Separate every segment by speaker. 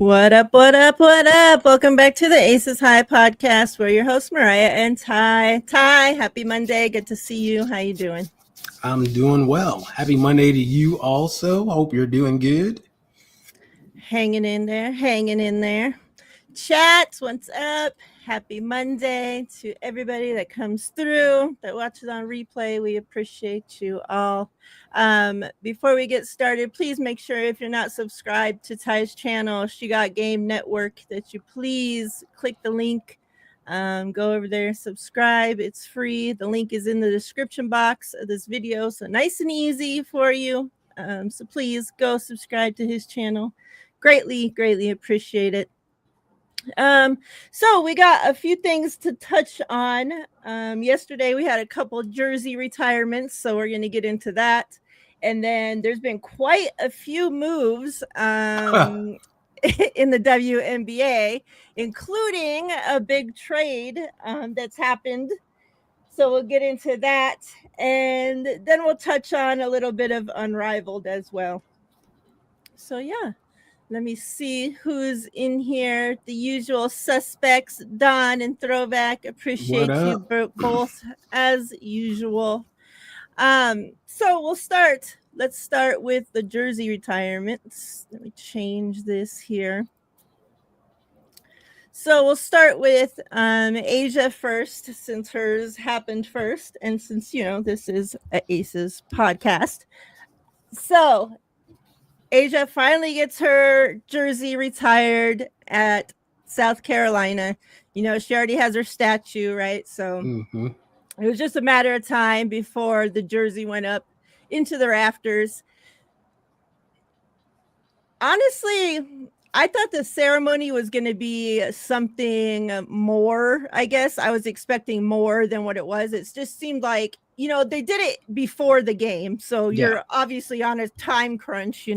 Speaker 1: What up, what up, what up? Welcome back to the Aces High podcast. We're your hosts, Mariah and Ty. Ty, happy Monday. Good to see you. How you doing?
Speaker 2: I'm doing well. Happy Monday to you also. Hope you're doing good.
Speaker 1: Hanging in there, hanging in there. Chat, what's up? Happy Monday to everybody that comes through, that watches on replay. We appreciate you all. Before we get started, please make sure if you're not subscribed to Ty's channel, She Got Game Network, that you please click the link. Go over there, subscribe. It's free. The link is in the description box of this video, so nice and easy for you. So please go subscribe to his channel. Greatly appreciate it. So we got a few things to touch on. Yesterday we had a couple jersey retirements, so we're going to get into that. And then there's been quite a few moves in the WNBA, including a big trade that's happened. So we'll get into that. And then we'll touch on a little bit of Unrivaled as well. So yeah. Let me see who's in here. The usual suspects, Don and Throwback. Appreciate you both as usual. So we'll start. Let's start with the jersey retirements. Let me change this here. So we'll start with Asia first, since hers happened first, and since this is an Aces podcast. So Asia finally gets her jersey retired at South Carolina. She already has her statue, right? So It was just a matter of time before the jersey went up into the rafters. Honestly, I thought the ceremony was going to be something more, I guess. I was expecting more than what it was. It just seemed like, they did it before the game. So you're obviously on a time crunch,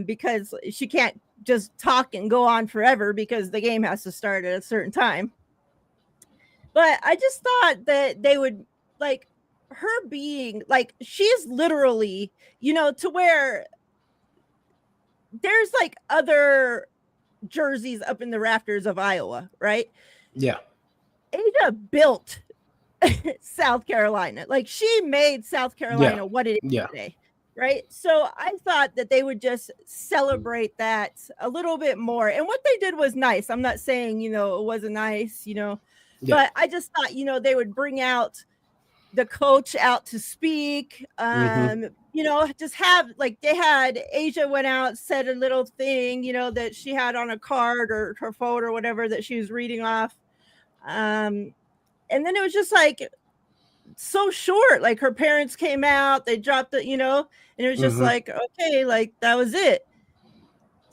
Speaker 1: because she can't just talk and go on forever because the game has to start at a certain time. But I just thought that they would, like, her being, like, she's literally, to where there's like other jerseys up in the rafters of Iowa, right?
Speaker 2: Yeah.
Speaker 1: Asia built South Carolina. Like, she made South Carolina what it is today, right? So I thought that they would just celebrate that a little bit more. And what they did was nice. I'm not saying, it wasn't nice, but I just thought, they would bring out the coach out to speak, just have, like, they had Asia went out, said a little thing, that she had on a card or her phone or whatever that she was reading off. And then it was just like so short. Like, her parents came out, they dropped it, and it was just like, okay, like, that was it.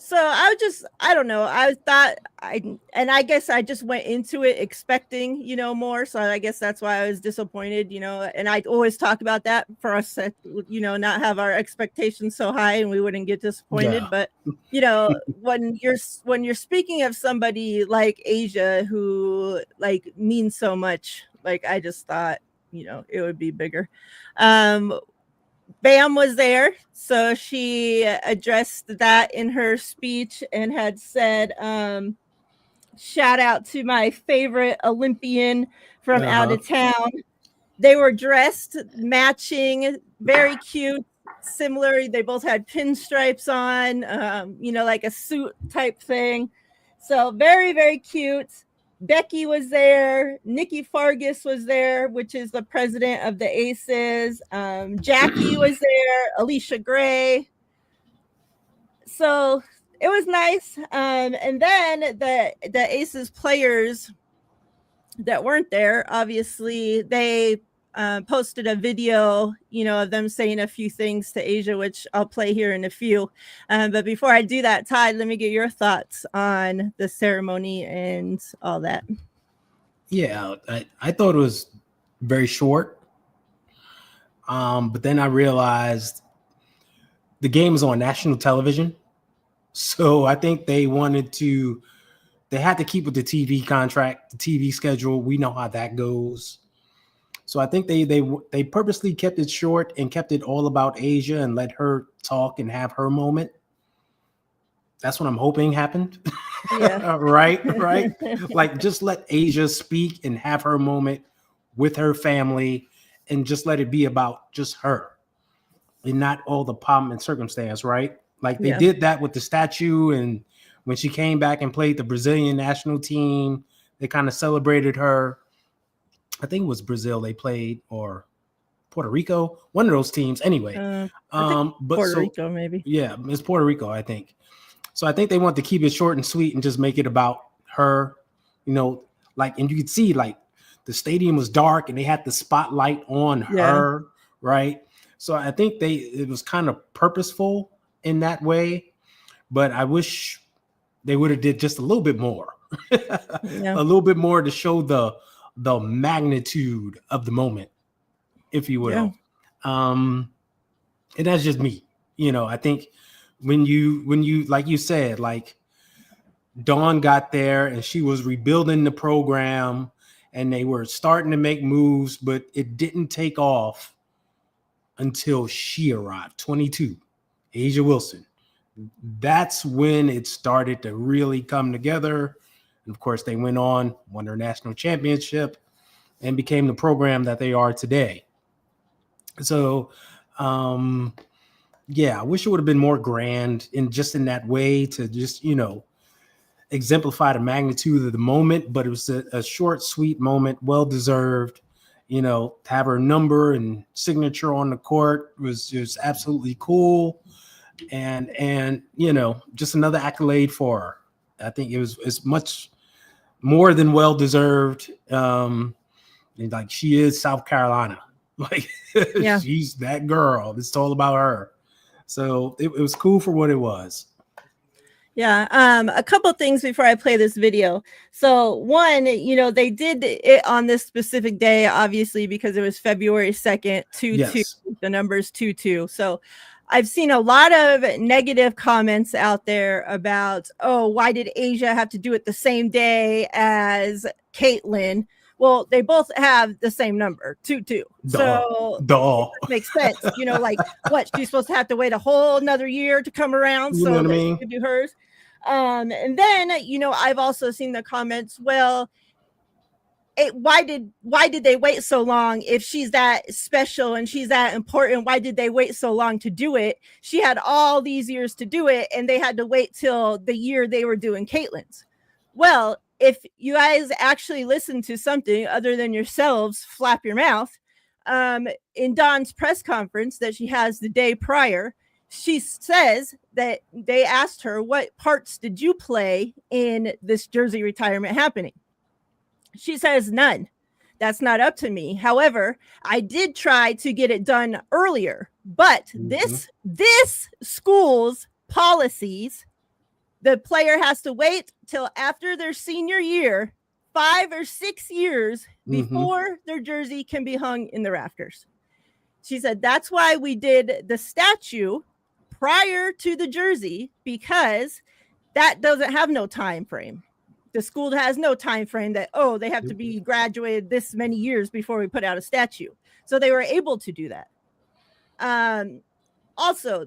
Speaker 1: So I don't know. I thought I guess I just went into it expecting, more. So I guess that's why I was disappointed, and I always talk about that for us to, not have our expectations so high and we wouldn't get disappointed. But, when you're speaking of somebody like Asia, who, like, means so much, like, I just thought, it would be bigger. Bam was there, so she addressed that in her speech and had said, shout out to my favorite Olympian from out of town. They were dressed matching, very cute, similar. They both had pinstripes on, like a suit type thing. So very, very cute. Becky was there. Nikki Fargas was there, which is the president of the Aces. Jackie was there. Alicia Gray. So it was nice. And then the Aces players that weren't there, obviously, they posted a video, of them saying a few things to Asia, which I'll play here in a few. But before I do that, Ty, let me get your thoughts on the ceremony and all that.
Speaker 2: Yeah, I thought it was very short. But then I realized the game is on national television. So I think they had to keep with the TV contract, the TV schedule. We know how that goes. So I think they purposely kept it short and kept it all about Asia and let her talk and have her moment. That's what I'm hoping happened.
Speaker 1: Yeah.
Speaker 2: Right. Like just let Asia speak and have her moment with her family, and just let it be about just her and not all the pomp and circumstance, right? Like they
Speaker 1: Yeah.
Speaker 2: did that with the statue, and when she came back and played the Brazilian national team, they kind of celebrated her. I think it was Brazil they played, or Puerto Rico, one of those teams. Anyway,
Speaker 1: I think
Speaker 2: but
Speaker 1: Puerto
Speaker 2: so
Speaker 1: Rico, maybe.
Speaker 2: yeah, it's Puerto Rico, I think. So I think they want to keep it short and sweet and just make it about her, you know, like, and you could see like the stadium was dark and they had the spotlight on
Speaker 1: Yeah.
Speaker 2: her, right? So I think it was kind of purposeful in that way, but I wish they would have did just a little bit more,
Speaker 1: Yeah.
Speaker 2: a little bit more to show the magnitude of the moment, if you
Speaker 1: Yeah.
Speaker 2: will. And that's just me. I think when you like you said, like Dawn got there and she was rebuilding the program and they were starting to make moves, but it didn't take off until she arrived, 22, Asia Wilson. That's when it started to really come together. And of course, they went on, won their national championship, and became the program that they are today. So, yeah, I wish it would have been more grand in that way to just, exemplify the magnitude of the moment, but it was a short, sweet moment, well deserved. To have her number and signature on the court was absolutely cool, and just another accolade for her. I think it's much more than well deserved. And like she is South Carolina, like
Speaker 1: Yeah.
Speaker 2: she's that girl. It's all about her. So it was cool for what it was.
Speaker 1: Yeah. A couple things before I play this video. So one, they did it on this specific day, obviously, because it was February 2nd, 2-2.
Speaker 2: Yes.
Speaker 1: The number's 2-2. So I've seen a lot of negative comments out there about, oh, why did Asia have to do it the same day as Caitlin? Well, they both have the same number, 2-2. So
Speaker 2: Duh.
Speaker 1: it makes sense. Like what, she's supposed to have to wait a whole another year to come around
Speaker 2: You know
Speaker 1: so
Speaker 2: what I
Speaker 1: that
Speaker 2: mean?
Speaker 1: she could do hers. And then, I've also seen the comments, well, why did they wait so long? If she's that special and she's that important, why did they wait so long to do it? She had all these years to do it, and they had to wait till the year they were doing Caitlin's. Well, if you guys actually listen to something other than yourselves flap your mouth, in Dawn's press conference that she has the day prior, she says that they asked her, what parts did you play in this jersey retirement happening? She says, none. That's not up to me. However, I did try to get it done earlier, but this school's policies, the player has to wait till after their senior year, 5 or 6 years before their jersey can be hung in the rafters. She said, that's why we did the statue prior to the jersey, because that doesn't have no time frame. The school has no time frame that, oh, they have to be graduated this many years before we put out a statue. So they were able to do that. Also,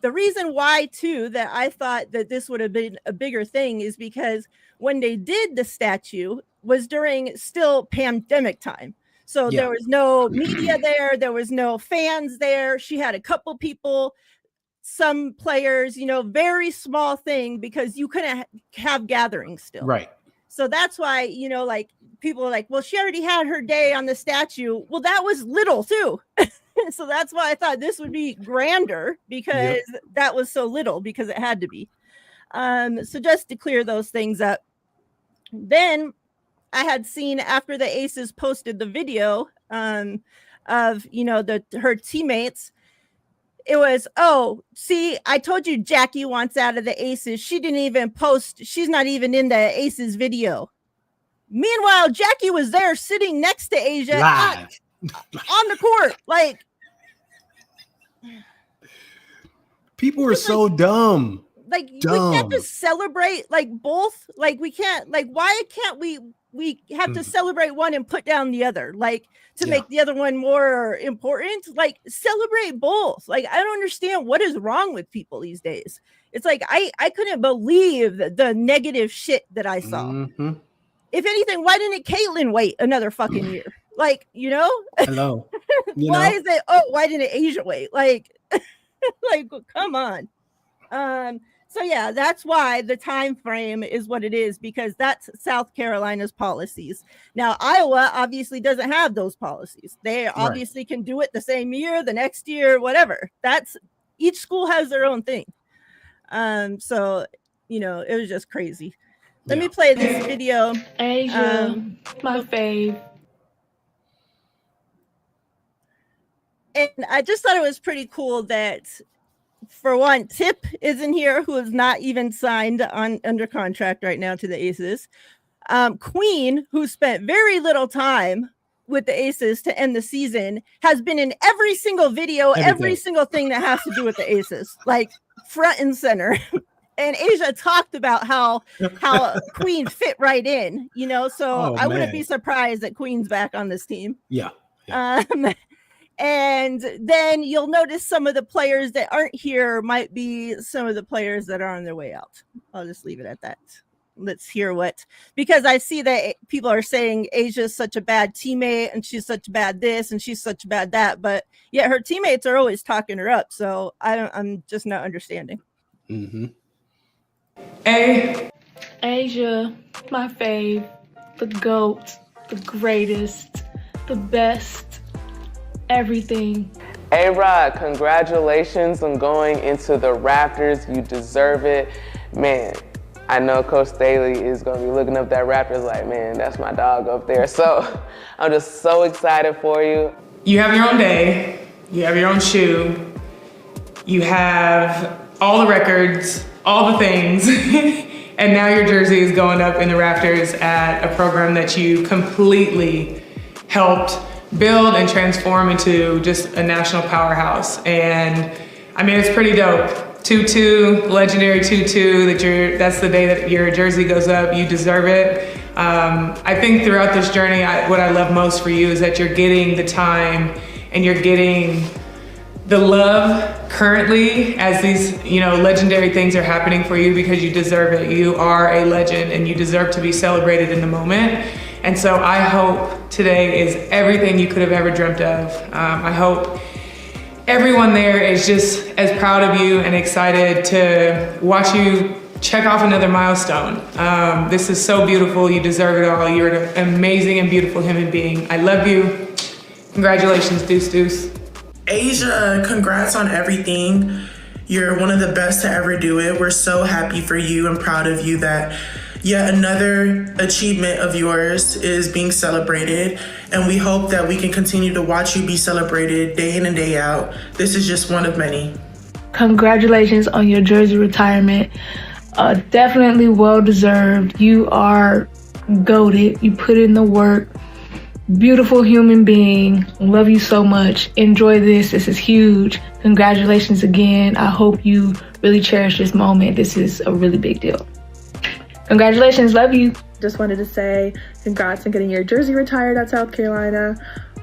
Speaker 1: the reason why, too, that I thought that this would have been a bigger thing is because when they did the statue was during still pandemic time. So there was no media there. There was no fans there. She had a couple people, some players, very small thing, because you couldn't have gatherings still.
Speaker 2: Right.
Speaker 1: So that's why, like people are like, well, she already had her day on the statue. Well, that was little too. So that's why I thought this would be grander, because that was so little, because it had to be. So just to clear those things up. Then I had seen, after the Aces posted the video of, her teammates, it was, oh, see, I told you Jackie wants out of the Aces. She didn't even post. She's not even in the Aces video. Meanwhile, Jackie was there sitting next to Asia
Speaker 2: live
Speaker 1: on the court. Like,
Speaker 2: people are so dumb.
Speaker 1: Like, we can't just celebrate like both. Like, we can't, like, why can't we we have to celebrate one and put down the other, like to make the other one more important. Like celebrate both. Like I don't understand what is wrong with people these days. It's like I couldn't believe the negative shit that I saw. If anything, why didn't Caitlyn wait another fucking year? Like, you know?
Speaker 2: Hello.
Speaker 1: Why is it? Oh, why didn't Asia wait? Like, like, come on. So yeah, that's why the time frame is what it is, because that's South Carolina's policies. Now, Iowa obviously doesn't have those policies. They obviously can do it the same year, the next year, whatever. That's each school has their own thing. So, you know, it was just crazy. Let me play this video.
Speaker 3: Asia, my fave.
Speaker 1: And I just thought it was pretty cool that, for one, Tip isn't here, who is not even signed under contract right now to the Aces. Queen, who spent very little time with the Aces to end the season, has been in every single video, every single thing that has to do with the Aces, like front and center. And Asia talked about how Queen fit right in, you know, so I wouldn't be surprised that Queen's back on this team.
Speaker 2: Yeah.
Speaker 1: And then you'll notice some of the players that aren't here might be some of the players that are on their way out. I'll just leave it at that. Let's hear because I see that people are saying Asia's such a bad teammate and she's such bad this and she's such bad that, but yet her teammates are always talking her up. So I'm just not understanding.
Speaker 3: Asia, my fave, the GOAT, the greatest, the best, everything.
Speaker 4: A-Rod, congratulations on going into the Raptors. You deserve it. Man, I know Coach Staley is going to be looking up that Raptors like, man, that's my dog up there. So I'm just so excited for you.
Speaker 5: You have your own day. You have your own shoe. You have all the records, all the things. And now your jersey is going up in the Raptors at a program that you completely helped build and transform into just a national powerhouse. And I mean, it's pretty dope. 2-2, legendary 2-2, that's the day that your jersey goes up. You deserve it. I think throughout this journey, what I love most for you is that you're getting the time and you're getting the love currently as these, you know, legendary things are happening for you, because you deserve it. You are a legend and you deserve to be celebrated in the moment. And so I hope today is everything you could have ever dreamt of. I hope everyone there is just as proud of you and excited to watch you check off another milestone. This is so beautiful. You deserve it all. You're an amazing and beautiful human being. I love you. Congratulations, Deuce Deuce.
Speaker 6: Asia, congrats on everything. You're one of the best to ever do it. We're so happy for you and proud of you that yet another achievement of yours is being celebrated. And we hope that we can continue to watch you be celebrated day in and day out. This is just one of many.
Speaker 3: Congratulations on your jersey retirement. Definitely well-deserved. You are goated. You put in the work. Beautiful human being. Love you so much. Enjoy this. This is huge. Congratulations again. I hope you really cherish this moment. This is a really big deal. Congratulations. Love you.
Speaker 7: Just wanted to say congrats on getting your jersey retired at South Carolina.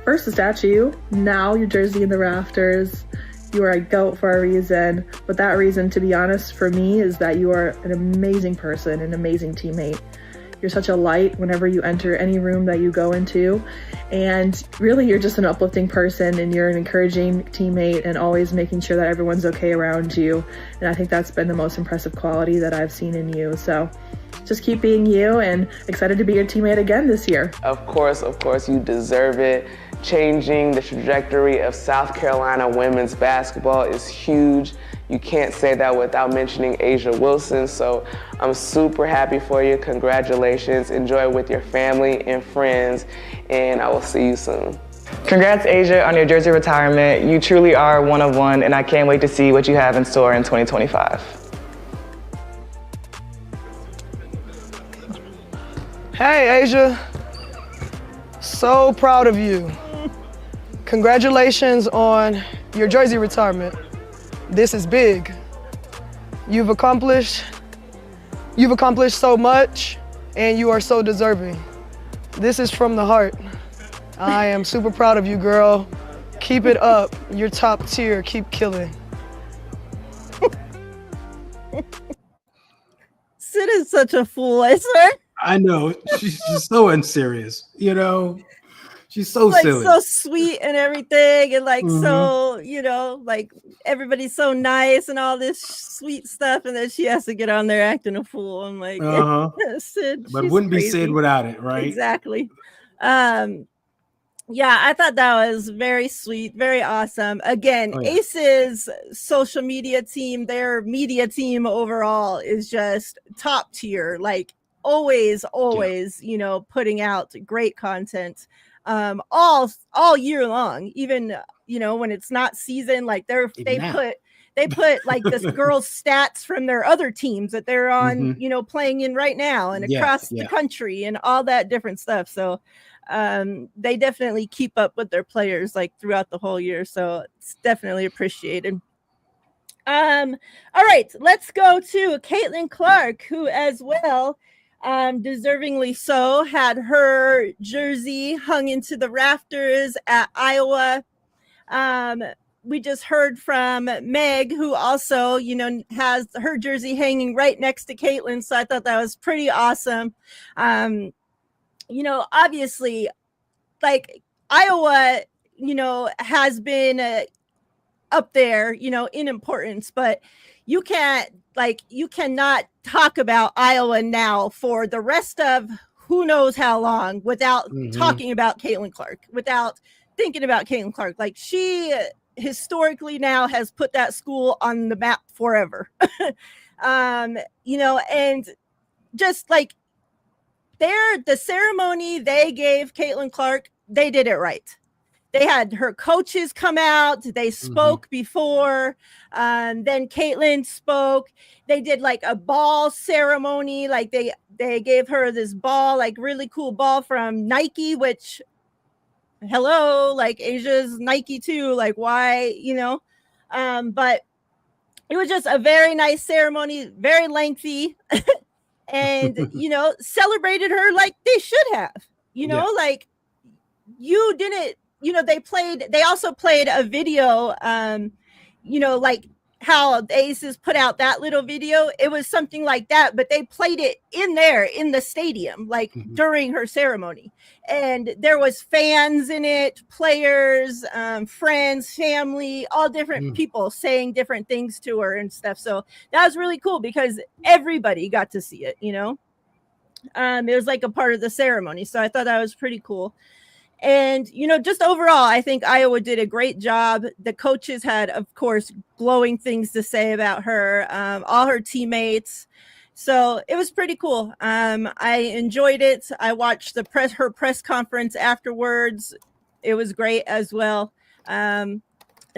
Speaker 7: First the statue, now your jersey in the rafters. You are a GOAT for a reason. But that reason, to be honest, for me, is that you are an amazing person, an amazing teammate. You're such a light whenever you enter any room that you go into. And really, you're just an uplifting person and you're an encouraging teammate and always making sure that everyone's okay around you. And I think that's been the most impressive quality that I've seen in you. So just keep being you, and excited to be your teammate again this year.
Speaker 4: Of course, you deserve it. Changing the trajectory of South Carolina women's basketball is huge. You can't say that without mentioning Asia Wilson, so I'm super happy for you. Congratulations. Enjoy it with your family and friends, and I will see you soon.
Speaker 8: Congrats, Asia, on your jersey retirement. You truly are one of one, and I can't wait to see what you have in store in 2025.
Speaker 9: Hey, Asia. So proud of you. Congratulations on your jersey retirement. This is big. You've accomplished so much, and you are so deserving. This is from the heart. I am super proud of you, girl. Keep it up. You're top tier. Keep killing.
Speaker 1: Sid is such a fool, I swear.
Speaker 2: I know. She's just so unserious, you know. She's so
Speaker 1: Like
Speaker 2: silly.
Speaker 1: so sweet and everything, and like
Speaker 2: Mhm.
Speaker 1: so, you know, like everybody's so nice and all this sweet stuff, and then she has to get on there acting a fool. I'm like, Sid,
Speaker 2: But
Speaker 1: she's
Speaker 2: wouldn't be
Speaker 1: crazy.
Speaker 2: Sid without it, right?
Speaker 1: Exactly. Yeah, I thought that was very sweet, very awesome. Again,
Speaker 2: Oh, yeah.
Speaker 1: Ace's social media team, their media team overall is just top tier. Like always, you know, putting out great content all year long. Even you know when it's not season, like they put like this girls' stats from their other teams that they're on, you know, playing in right now and across the country and all that different stuff. So they definitely keep up with their players like throughout the whole year. So it's definitely appreciated. All right, let's go to Caitlin Clark, who as well, deservingly so, had her jersey hung into the rafters at Iowa. We just heard from Meg, who also, you know, has her jersey hanging right next to Caitlin. So I thought that was pretty awesome. You know, obviously, like Iowa, you know, has been up there, you know, in importance, but you cannot talk about Iowa now for the rest of who knows how long without talking about Caitlin Clark, without thinking about Caitlin Clark. Like she historically now has put that school on the map forever. You know, and just like the ceremony they gave Caitlin Clark, they did it right. They had her coaches come out. They spoke before. Then Caitlin spoke. They did like a ball ceremony. Like they gave her this ball, like really cool ball from Nike, which, hello, like Asia's Nike too. Like why, you know? But it was just a very nice ceremony, very lengthy. And, you know, celebrated her like they should have, you know, like you didn't, you know, they also played a video, you know, like how the Aces put out that little video. It was something like that, but they played it in there in the stadium, like during her ceremony. And there was fans in it, players, friends, family, all different people saying different things to her and stuff. So that was really cool because everybody got to see it, you know. It was like a part of the ceremony. So I thought that was pretty cool. And, you know, just overall, I think Iowa did a great job. The coaches had, of course, glowing things to say about her, all her teammates. So it was pretty cool. I enjoyed it. I watched her press conference afterwards. It was great as well. And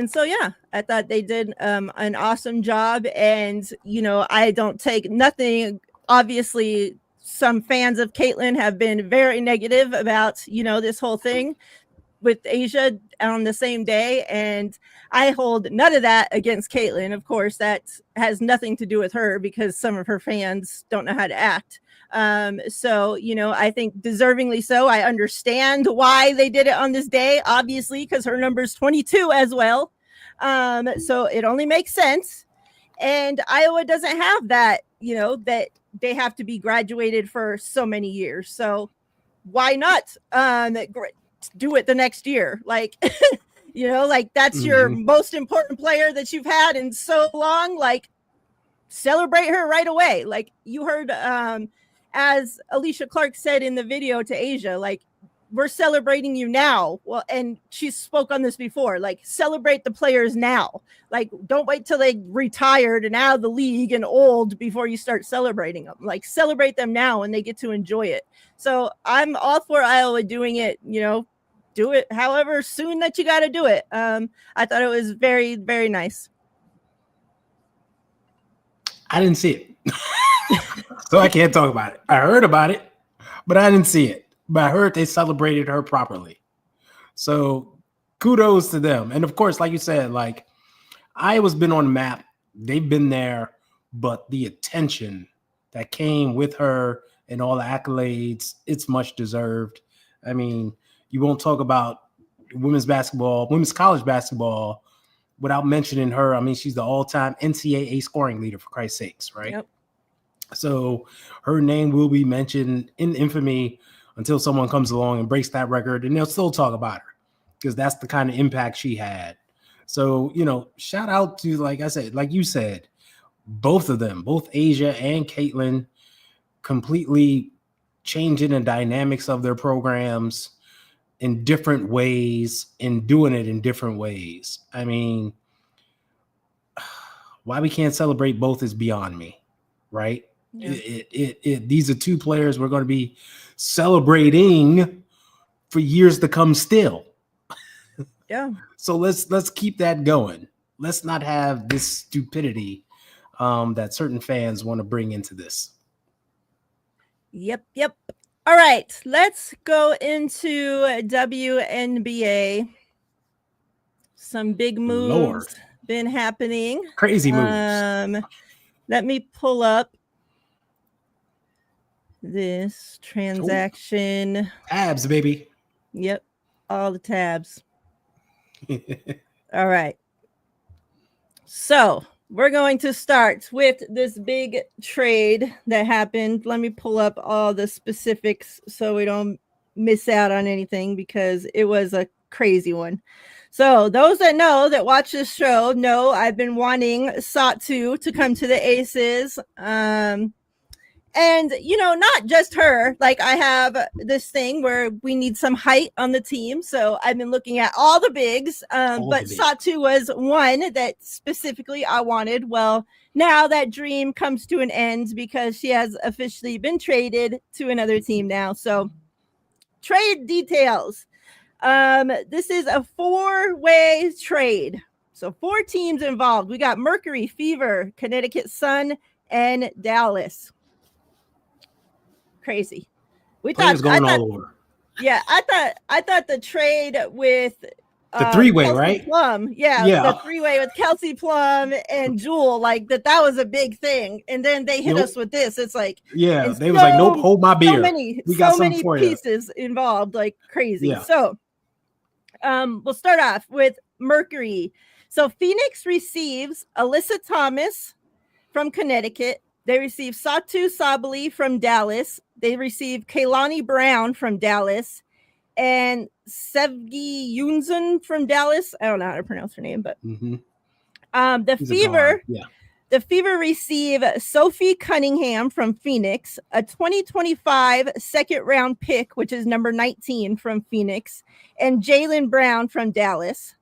Speaker 1: so, yeah, I thought they did an awesome job. And, you know, I don't take nothing, obviously. Some fans of Caitlin have been very negative about, you know, this whole thing with Asia on the same day. And I hold none of that against Caitlin. Of course, that has nothing to do with her because some of her fans don't know how to act. So, you know, I think deservingly so. I understand why they did it on this day, obviously, because her number is 22 as well. So it only makes sense. And Iowa doesn't have that, you know, that they have to be graduated for so many years. So why not do it the next year? Like, you know, like that's your most important player that you've had in so long. Like, celebrate her right away. Like you heard, as Alicia Clark said in the video to Asia, like, we're celebrating you now. Well, and she spoke on this before, like celebrate the players now. Like, don't wait till they retired and out of the league and old before you start celebrating them. Like, celebrate them now and they get to enjoy it. So I'm all for Iowa doing it, you know, do it however soon that you got to do it. I thought it was very, very nice.
Speaker 2: I didn't see it. So I can't talk about it. I heard about it, but I didn't see it. But I heard they celebrated her properly. So kudos to them. And of course, like you said, like Iowa's been on the map. They've been there, but the attention that came with her and all the accolades, it's much deserved. I mean, you won't talk about women's college basketball without mentioning her. I mean, she's the all-time NCAA scoring leader, for Christ's sakes, right?
Speaker 1: Yep.
Speaker 2: So her name will be mentioned in infamy until someone comes along and breaks that record, and they'll still talk about her because that's the kind of impact she had. So, shout out to, like I said, like you said, both of them, both Asia and Caitlin, completely changing the dynamics of their programs in different ways and doing it in different ways. I mean, why we can't celebrate both is beyond me, right? Yeah. These are two players we're going to be celebrating for years to come still.
Speaker 1: Yeah.
Speaker 2: So let's keep that going. Let's not have this stupidity that certain fans want to bring into this.
Speaker 1: Yep. All right, let's go into WNBA. Some big moves been happening.
Speaker 2: Crazy moves.
Speaker 1: Let me pull up this transaction.
Speaker 2: Ooh. Tabs, baby.
Speaker 1: Yep, all the tabs. All right. So we're going to start with this big trade that happened. Let me pull up all the specifics so we don't miss out on anything because it was a crazy one. So those that watch this show know I've been wanting Satu to come to the Aces. And, not just her, like I have this thing where we need some height on the team. So I've been looking at all the bigs, but Satu was one that specifically I wanted. Well, now that dream comes to an end because she has officially been traded to another team now. So trade details. This is a 4-way trade. So 4 teams involved. We got Mercury, Fever, Connecticut Sun, and Dallas. Crazy.
Speaker 2: We thought going all over.
Speaker 1: Yeah, I thought the trade with
Speaker 2: the 3-way,
Speaker 1: Kelsey
Speaker 2: right?
Speaker 1: Plum, the 3-way with Kelsey Plum and Jewel, like that was a big thing. And then they hit us with this. It's like
Speaker 2: they was like, nope, hold my beer.
Speaker 1: We got so many pieces involved, like crazy. Yeah. So we'll start off with Mercury. So Phoenix receives Alyssa Thomas from Connecticut. They receive Satu Sabali from Dallas. They receive Kaylani Brown from Dallas and Sevgi Yunzun from Dallas. I don't know how to pronounce her name, but the Fever receive Sophie Cunningham from Phoenix, a 2025 second round pick, which is number 19 from Phoenix, and Jaylen Brown from Dallas.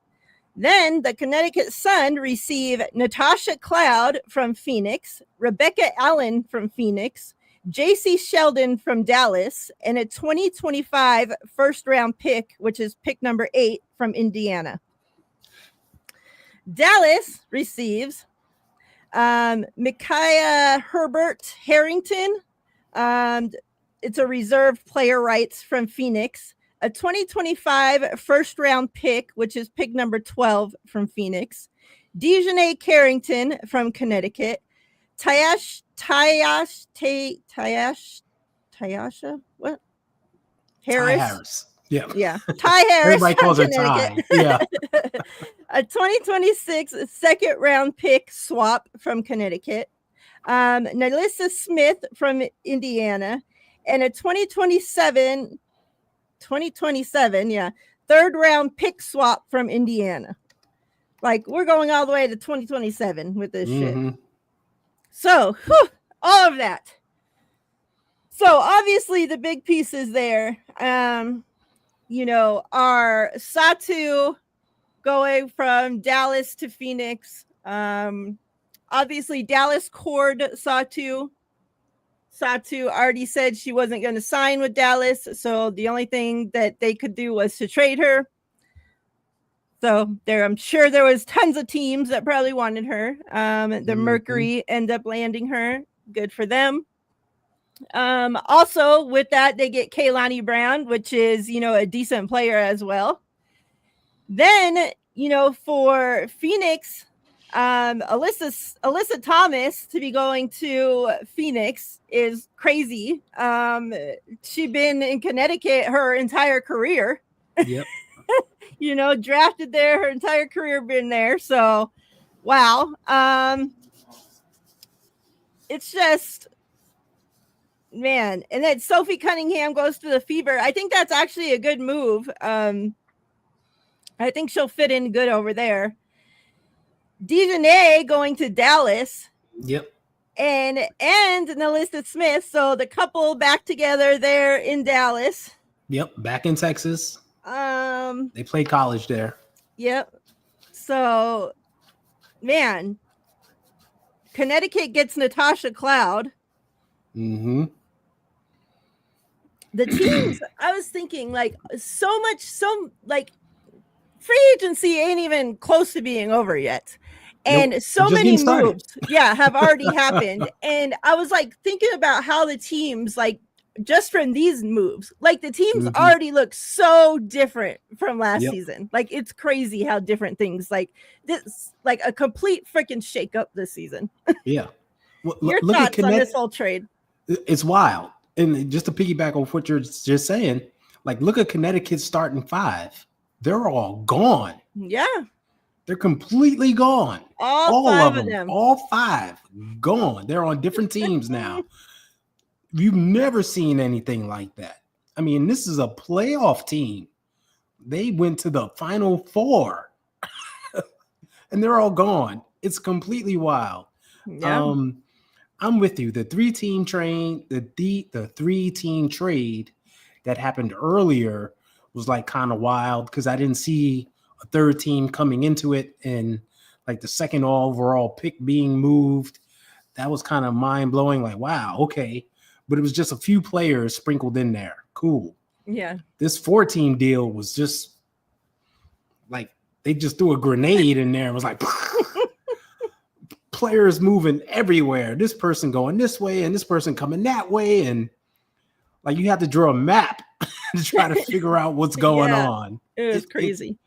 Speaker 1: Then the Connecticut Sun receive Natasha Cloud from Phoenix, Rebecca Allen from Phoenix, JC Sheldon from Dallas, and a 2025 first-round pick, which is pick number 8 from Indiana. Dallas receives Micaiah Herbert Harrington. It's a reserved player rights from Phoenix. A 2025 first-round pick, which is pick number 12 from Phoenix. Dejanay Carrington from Connecticut. Tyasha, what? Harris.
Speaker 2: Yeah.
Speaker 1: Ty Harris.
Speaker 2: Everybody calls her Ty. Yeah.
Speaker 1: A 2026 second-round pick swap from Connecticut. Nalissa Smith from Indiana. And a 2027, third round pick swap from Indiana. Like we're going all the way to 2027 with this shit. So all of that. So obviously the big pieces there, are Satu going from Dallas to Phoenix. Obviously Dallas cored Satu. Satu already said she wasn't going to sign with Dallas, so the only thing that they could do was to trade her. So I'm sure there was tons of teams that probably wanted her. The Mercury end up landing her. Good for them. Also with that, they get Kaylani Brown, which is, a decent player as well. Then, for Phoenix, Alyssa Thomas to be going to Phoenix is crazy. She'd been in Connecticut her entire career.
Speaker 2: Yep.
Speaker 1: You know, drafted there, her entire career been there. So, wow. It's just, man. And then Sophie Cunningham goes to the Fever. I think that's actually a good move. I think she'll fit in good over there. Dejanay going to Dallas.
Speaker 2: Yep.
Speaker 1: And Nalissa Smith. So the couple back together there in Dallas.
Speaker 2: Yep. Back in Texas. They play college there.
Speaker 1: Yep. So, man, Connecticut gets Natasha Cloud.
Speaker 2: Mm-hmm.
Speaker 1: The teams, I was thinking, like, free agency ain't even close to being over yet. And
Speaker 2: nope.
Speaker 1: So many moves, have already happened. And I was like thinking about how the teams, like, just from these moves, like the teams already look so different from last season. Like, it's crazy how different things, like this, like a complete freaking shake up this season.
Speaker 2: Yeah. Well,
Speaker 1: Your thoughts on this whole trade?
Speaker 2: It's wild. And just to piggyback on what you're just saying, like, look at Connecticut's starting five. They're all gone.
Speaker 1: Yeah.
Speaker 2: They're completely gone.
Speaker 1: All five of them.
Speaker 2: All five gone. They're on different teams now. You've never seen anything like that. I mean, this is a playoff team. They went to the Final Four, and they're all gone. It's completely wild.
Speaker 1: Yeah.
Speaker 2: I'm with you. The three-team trade that happened earlier was like kind of wild because I didn't see a third team coming into it, and like the second overall pick being moved. That was kind of mind-blowing. Like, wow, okay. But it was just a few players sprinkled in there. Cool.
Speaker 1: Yeah.
Speaker 2: This 4-team deal was just like they just threw a grenade in there. It was like players moving everywhere. This person going this way and this person coming that way. And like you have to draw a map to try to figure out what's going on.
Speaker 1: It was crazy.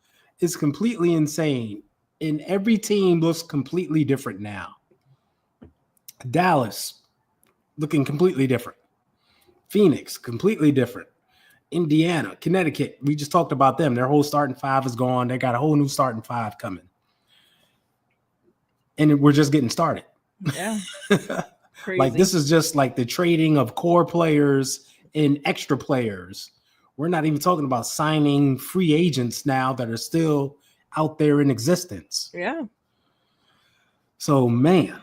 Speaker 2: It's completely insane. And every team looks completely different now. Dallas looking completely different. Phoenix, completely different. Indiana, Connecticut, we just talked about them. Their whole starting five is gone. They got a whole new starting five coming. And we're just getting started.
Speaker 1: Yeah.
Speaker 2: Like this is just like the trading of core players and extra players. We're not even talking about signing free agents now that are still out there in existence.
Speaker 1: Yeah.
Speaker 2: So, man.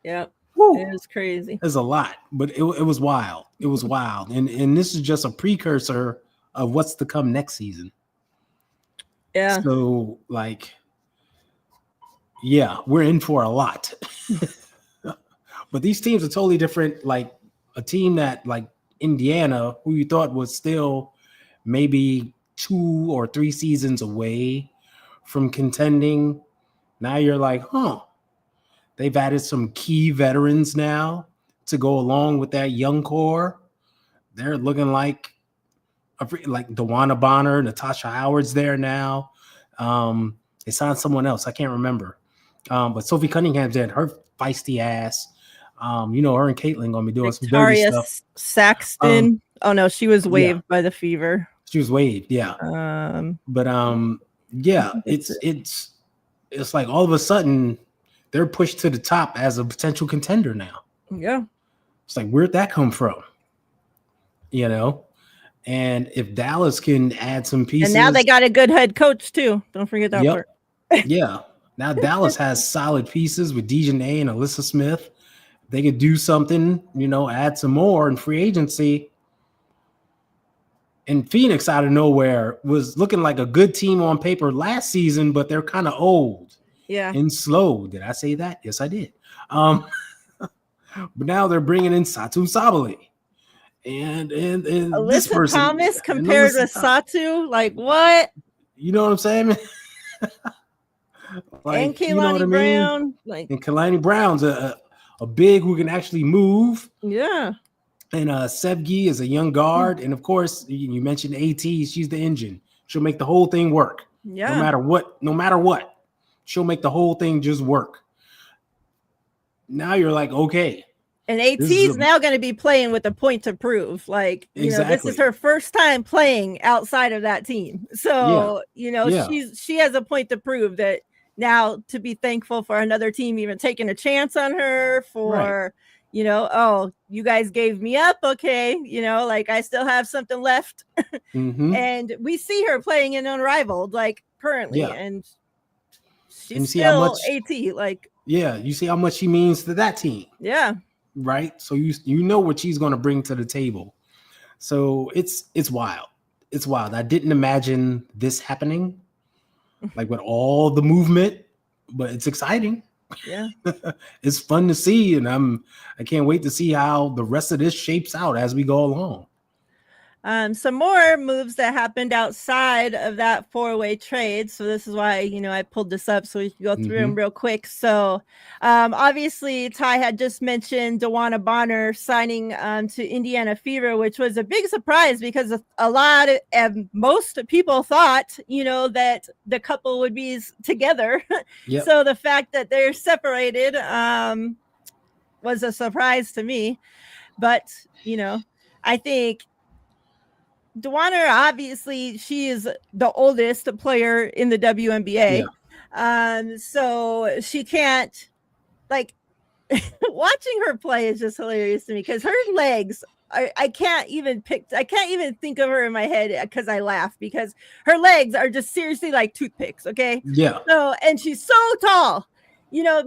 Speaker 1: Yeah.
Speaker 2: Woo.
Speaker 1: It was crazy.
Speaker 2: There's a lot, but it was wild. It was wild. And this is just a precursor of what's to come next season.
Speaker 1: Yeah.
Speaker 2: So, like, yeah, we're in for a lot. But these teams are totally different. Like a team that, like Indiana, who you thought was still maybe 2 or 3 seasons away from contending. Now you're like, huh. They've added some key veterans now to go along with that young core. They're looking like DeWanna Bonner, Natasha Howard's there now. They signed someone else. I can't remember. But Sophie Cunningham's there. Her feisty ass. You know, her and Caitlin going to be doing some dirty stuff.
Speaker 1: Saxton. Oh, no, she was waived by the Fever.
Speaker 2: She was waived, yeah. Yeah, it's like all of a sudden they're pushed to the top as a potential contender now.
Speaker 1: Yeah.
Speaker 2: It's like, where'd that come from? You know? And if Dallas can add some pieces.
Speaker 1: And now they got a good head coach, too. Don't forget that part.
Speaker 2: Yeah. Now Dallas has solid pieces with Dejanay and Alyssa Smith. They could do something, you know, add some more in free agency. And Phoenix out of nowhere was looking like a good team on paper last season, but they're kind of old.
Speaker 1: Yeah.
Speaker 2: And slow. Did I say that? Yes, I did. But now they're bringing in Satu Sabali. And
Speaker 1: Alyssa
Speaker 2: this person,
Speaker 1: Thomas compared with Satu, like what?
Speaker 2: You know what I'm saying?
Speaker 1: Like, and Kehlani Brown. Like,
Speaker 2: and Kehlani Brown's a big who can actually move.
Speaker 1: Yeah.
Speaker 2: And Sevgi is a young guard. And of course, you mentioned AT, she's the engine. She'll make the whole thing work.
Speaker 1: Yeah.
Speaker 2: No matter what. She'll make the whole thing just work. Now you're like, okay.
Speaker 1: And AT's now going to be playing with a point to prove. Like, you know, this is her first time playing outside of that team. So, you know, she has a point to prove that now, to be thankful for another team even taking a chance on her for, you know, oh, you guys gave me up. Okay. You know, like I still have something left. And we see her playing in Unrivaled, like currently. And she's still AT. Like,
Speaker 2: you see how much she means to that team.
Speaker 1: Yeah.
Speaker 2: Right. So you know what she's going to bring to the table. So it's wild. It's wild. I didn't imagine this happening, like with all the movement, but it's exciting.
Speaker 1: Yeah.
Speaker 2: It's fun to see. And I can't wait to see how the rest of this shapes out as we go along.
Speaker 1: Some more moves that happened outside of that 4-way trade. So this is why, you know, I pulled this up so we can go through them real quick. So obviously Ty had just mentioned DeWanna Bonner signing to Indiana Fever, which was a big surprise because most people thought, you know, that the couple would be together. So the fact that they're separated was a surprise to me. But, you know, I think DeWanna, obviously, she is the oldest player in the WNBA. So she can't, like, watching her play is just hilarious to me because her legs, I can't even think of her in my head because I laugh because her legs are just seriously like toothpicks. Okay. So, and she's so tall, you know,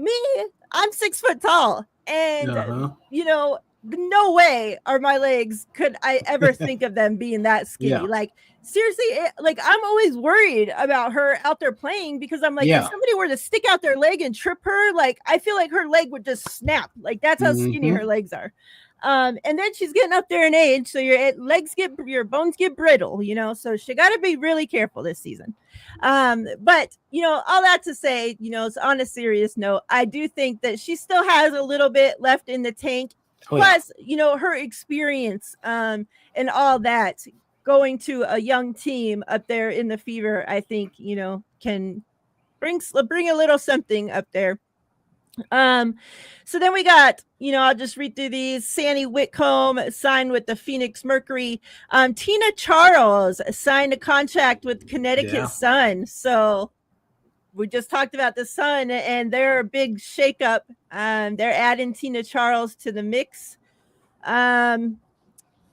Speaker 1: I'm 6 foot tall and, you know, no way are my legs could I ever think of them being that skinny. Like seriously, like I'm always worried about her out there playing because I'm like, if somebody were to stick out their leg and trip her, like I feel like her leg would just snap. Like that's how skinny her legs are. And then she's getting up there in age, so your bones get brittle, you know. So she got to be really careful this season. But you know, all that to say, you know, it's on a serious note. I do think that she still has a little bit left in the tank. Plus, you know, her experience and all that going to a young team up there in the Fever, I think, you know, can bring a little something up there. So then we got, you know, I'll just read through these. Sandy Whitcomb signed with the Phoenix Mercury. Tina Charles signed a contract with Connecticut Sun. So we just talked about the Sun and their big shakeup. They're adding Tina Charles to the mix.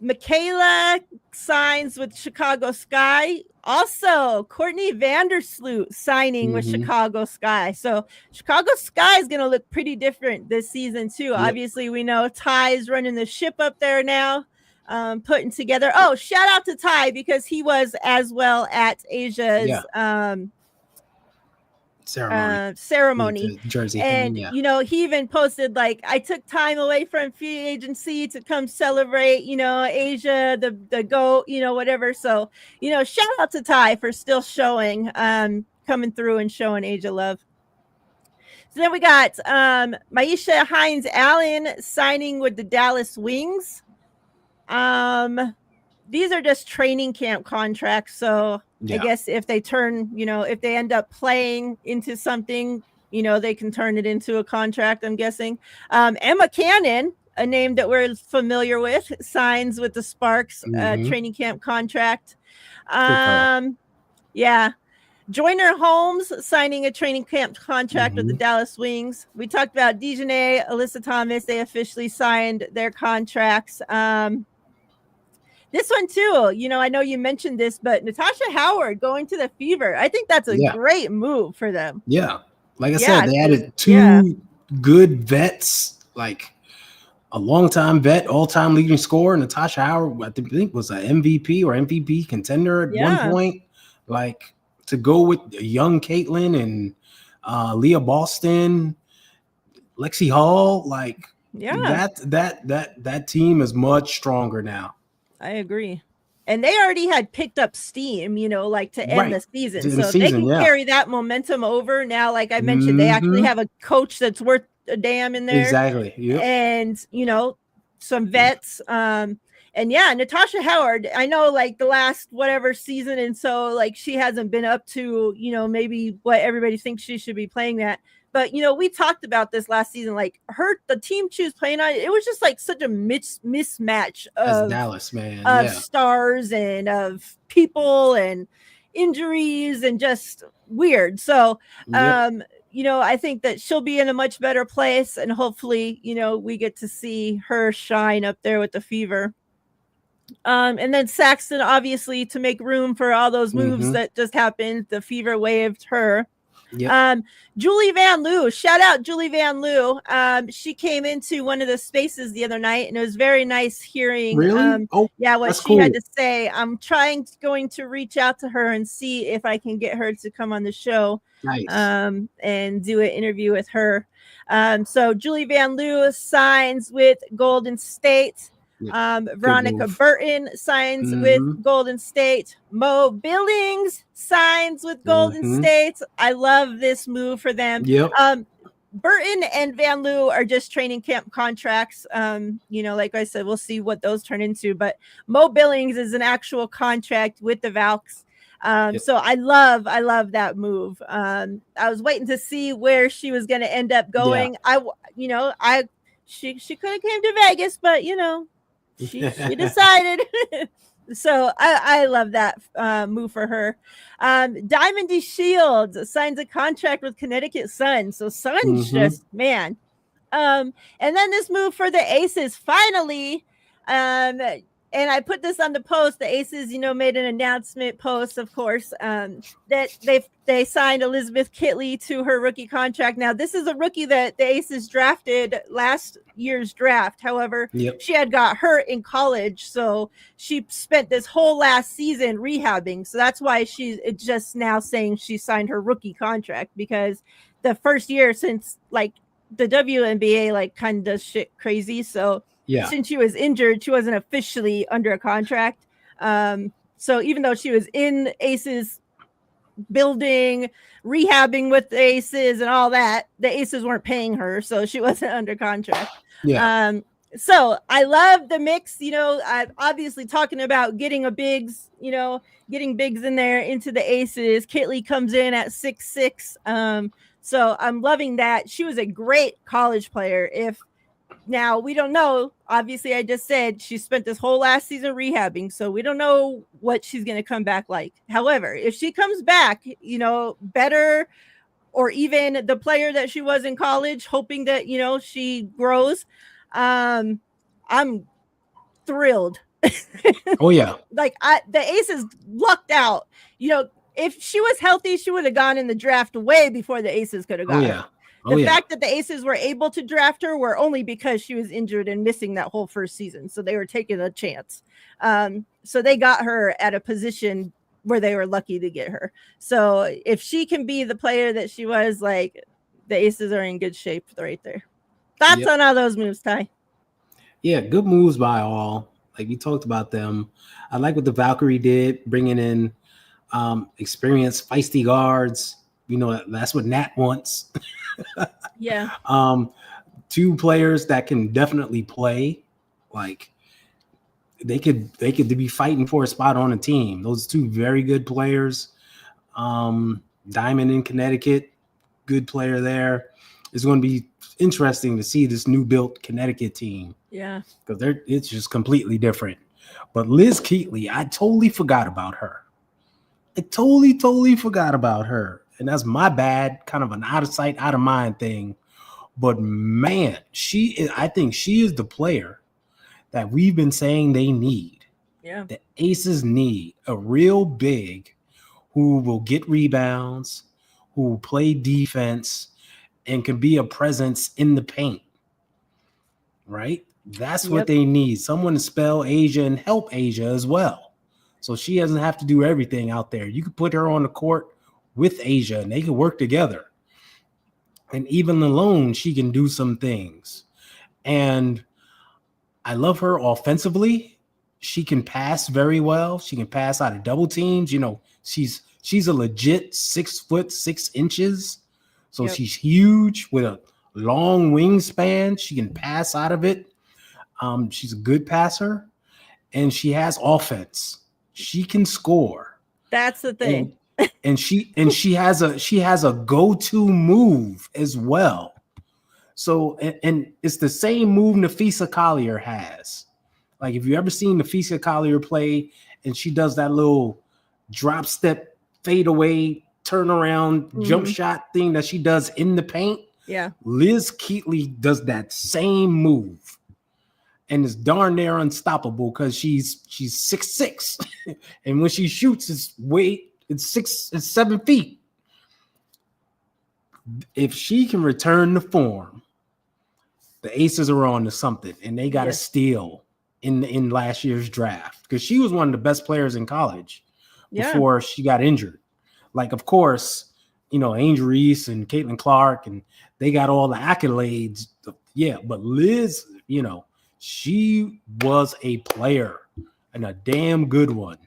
Speaker 1: Michaela signs with Chicago Sky. Also, Courtney Vandersloot signing with Chicago Sky. So Chicago Sky is going to look pretty different this season too. Obviously, we know Ty's running the ship up there now, putting together. Oh, shout out to Ty because he was as well at Asia's ceremony
Speaker 2: jersey
Speaker 1: and
Speaker 2: thing,
Speaker 1: you know, he even posted like, I took time away from free agency to come celebrate, you know, Asia, the GOAT, you know, whatever. So, you know, shout out to Ty for still showing, coming through and showing Asia love. So then we got Maisha Hines Allen signing with the Dallas Wings. These are just training camp contracts. So I guess if they turn, you know, if they end up playing into something, you know, they can turn it into a contract, I'm guessing. Emma Cannon, a name that we're familiar with, signs with the Sparks training camp contract. Joyner Holmes signing a training camp contract with the Dallas Wings. We talked about Dejanay, Alyssa Thomas. They officially signed their contracts. This one too, you know, I know you mentioned this, but Natasha Howard going to the Fever. I think that's a great move for them.
Speaker 2: Yeah. Like I said, they added two good vets, like a longtime vet, all-time leading scorer. Natasha Howard, I think was an MVP or MVP contender at one point. Like to go with young Caitlin and Leah Boston, Lexi Hall, like that team is much stronger now.
Speaker 1: I agree. And they already had picked up steam, you know, like to end the season. So if they can carry that momentum over now, like I mentioned, they actually have a coach that's worth a damn in there.
Speaker 2: Exactly.
Speaker 1: And, you know, some vets. And And yeah, Natasha Howard, I know like the last whatever season, and so like she hasn't been up to, maybe what everybody thinks she should be playing at. But we talked about this last season, like the team she was playing on, it was just like such a mismatch
Speaker 2: As Dallas, man.
Speaker 1: of stars and of people and injuries and just weird. So I think that she'll be in a much better place, and hopefully, we get to see her shine up there with the Fever. And then Saxton, obviously, to make room for all those moves that just happened, the Fever waived her.
Speaker 2: Yep.
Speaker 1: Julie Van Loo, shout out Julie Van Loo. She came into one of the spaces the other night, and it was very nice hearing
Speaker 2: really?
Speaker 1: what she had to say. I'm going to reach out to her and see if I can get her to come on the show.
Speaker 2: Nice.
Speaker 1: And do an interview with her. So Julie Van Loo signs with Golden State. Veronica Burton signs with Golden State. Mo Billings signs with Golden State. I love this move for them.
Speaker 2: Yep.
Speaker 1: Burton and Van Loo are just training camp contracts. Like I said, we'll see what those turn into. But Mo Billings is an actual contract with the Valks. So I love that move. I was waiting to see where she was going to end up going. Yeah. She could have came to Vegas, but she decided. So I love that move for her. Diamond D Shields signs a contract with Connecticut Sun. So Sun's just, man. And then this move for the Aces finally. And I put this on the post. The Aces, made an announcement post, of course, that they signed Elizabeth Kitley to her rookie contract. Now, this is a rookie that the Aces drafted last year's draft. However, she had got hurt in college, so she spent this whole last season rehabbing. So that's why she's just now saying she signed her rookie contract, because the first year since like the WNBA like kind of does shit crazy. So since she was injured, she wasn't officially under a contract. So even though she was in Aces building, rehabbing with the Aces and all that, the Aces weren't paying her, so she wasn't under contract. So I love the mix. I'm obviously talking about getting bigs in there into the Aces. Kitley comes in at 6'6". So I'm loving that. She was a great college player. Now, we don't know. Obviously, I just said she spent this whole last season rehabbing, so we don't know what she's going to come back like. However, if she comes back, better, or even the player that she was in college, hoping that, she grows, I'm thrilled.
Speaker 2: Oh, yeah.
Speaker 1: Like, the Aces lucked out. If she was healthy, she would have gone in the draft way before the Aces could have gone.
Speaker 2: Oh, yeah.
Speaker 1: The fact that the Aces were able to draft her were only because she was injured and missing that whole first season. So they were taking a chance. So they got her at a position where they were lucky to get her. So if she can be the player that she was, like, the Aces are in good shape right there. Thoughts on all those moves, Ty?
Speaker 2: Yeah, good moves by all. Like we talked about them. I like what the Valkyrie did, bringing in experienced, feisty guards. That's what Nat wants.
Speaker 1: Yeah.
Speaker 2: Two players that can definitely play. Like they could be fighting for a spot on a team. Those two very good players. Diamond in Connecticut, good player there. It's going to be interesting to see this new built Connecticut team.
Speaker 1: Yeah.
Speaker 2: Because it's just completely different. But Liz Keatley, I totally forgot about her. I totally forgot about her. And that's my bad, kind of an out of sight, out of mind thing. But man, I think she is the player that we've been saying they need.
Speaker 1: Yeah.
Speaker 2: The Aces need a real big who will get rebounds, who will play defense, and can be a presence in the paint. Right? That's what they need. Someone to spell Asia and help Asia as well. So she doesn't have to do everything out there. You could put her on the court with Asia and they can work together. And even alone, she can do some things. And I love her offensively. She can pass very well. She can pass out of double teams. She's a legit 6'6". So she's huge with a long wingspan. She can pass out of it. She's a good passer. and she has offense. She can score.
Speaker 1: That's the thing.
Speaker 2: And she has a go-to move as well. So and it's the same move Nafisa Collier has. Like if you ever seen Nafisa Collier play, and she does that little drop step, fade away, turn around, jump shot thing that she does in the paint.
Speaker 1: Yeah.
Speaker 2: Liz Keatley does that same move. And it's darn near unstoppable because she's 6'6", and when she shoots, it's 7 feet. If she can return to form, the Aces are on to something, and they got a steal in last year's draft because she was one of the best players in college before she got injured. Like, of course, Angel Reese and Caitlin Clark, and they got all the accolades. Yeah, but Liz, she was a player and a damn good one.